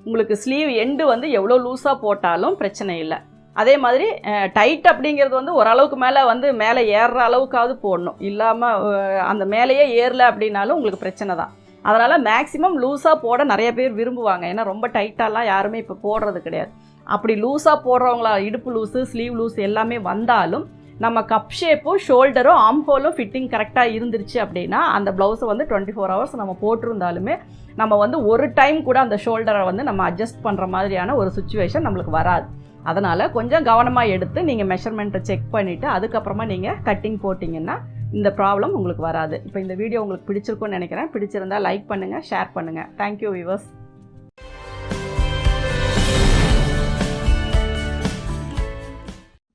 உங்களுக்கு ஸ்லீவ் எண்டு வந்து எவ்வளோ லூஸாக போட்டாலும் பிரச்சனை இல்லை. அதே மாதிரி டைட் அப்படிங்கிறது வந்து ஓரளவுக்கு மேலே வந்து மேலே ஏறுற அளவுக்காவது போடணும், இல்லாமல் அந்த மேலேயே ஏறல அப்படின்னாலும் உங்களுக்கு பிரச்சனை தான். அதனால் மேக்ஸிமம் லூஸாக போட நிறைய பேர் விரும்புவாங்க, ஏன்னா ரொம்ப டைட்டாலாம் யாருமே இப்போ போடுறது கிடையாது. அப்படி லூஸாக போடுறவங்களா இடுப்பு லூஸு, ஸ்லீவ் லூஸ் எல்லாமே வந்தாலும் நம்ம கப் ஷேப்பும் ஷோல்டரும் ஆர்ம் ஹோலும் ஃபிட்டிங் கரெக்டாக இருந்துருச்சு அப்படின்னா அந்த ப்ளவுஸை வந்து 24 ஹவர்ஸ் நம்ம போட்டிருந்தாலுமே நம்ம வந்து ஒரு டைம் கூட அந்த ஷோல்டரை வந்து நம்ம அட்ஜஸ்ட் பண்ணுற மாதிரியான ஒரு சுச்சுவேஷன் நம்மளுக்கு வராது. அதனால் கொஞ்சம் கவனமாக எடுத்து நீங்கள் மெஷர்மெண்ட்டை செக் பண்ணிவிட்டு அதுக்கப்புறமா நீங்கள் கட்டிங் போட்டிங்கன்னா இந்த ப்ராப்ளம் உங்களுக்கு வராது. இப்போ இந்த வீடியோ உங்களுக்கு பிடிச்சிருக்குன்னு நினைக்கிறேன். பிடிச்சிருந்தால் லைக் பண்ணுங்கள், ஷேர் பண்ணுங்கள். Thank you viewers.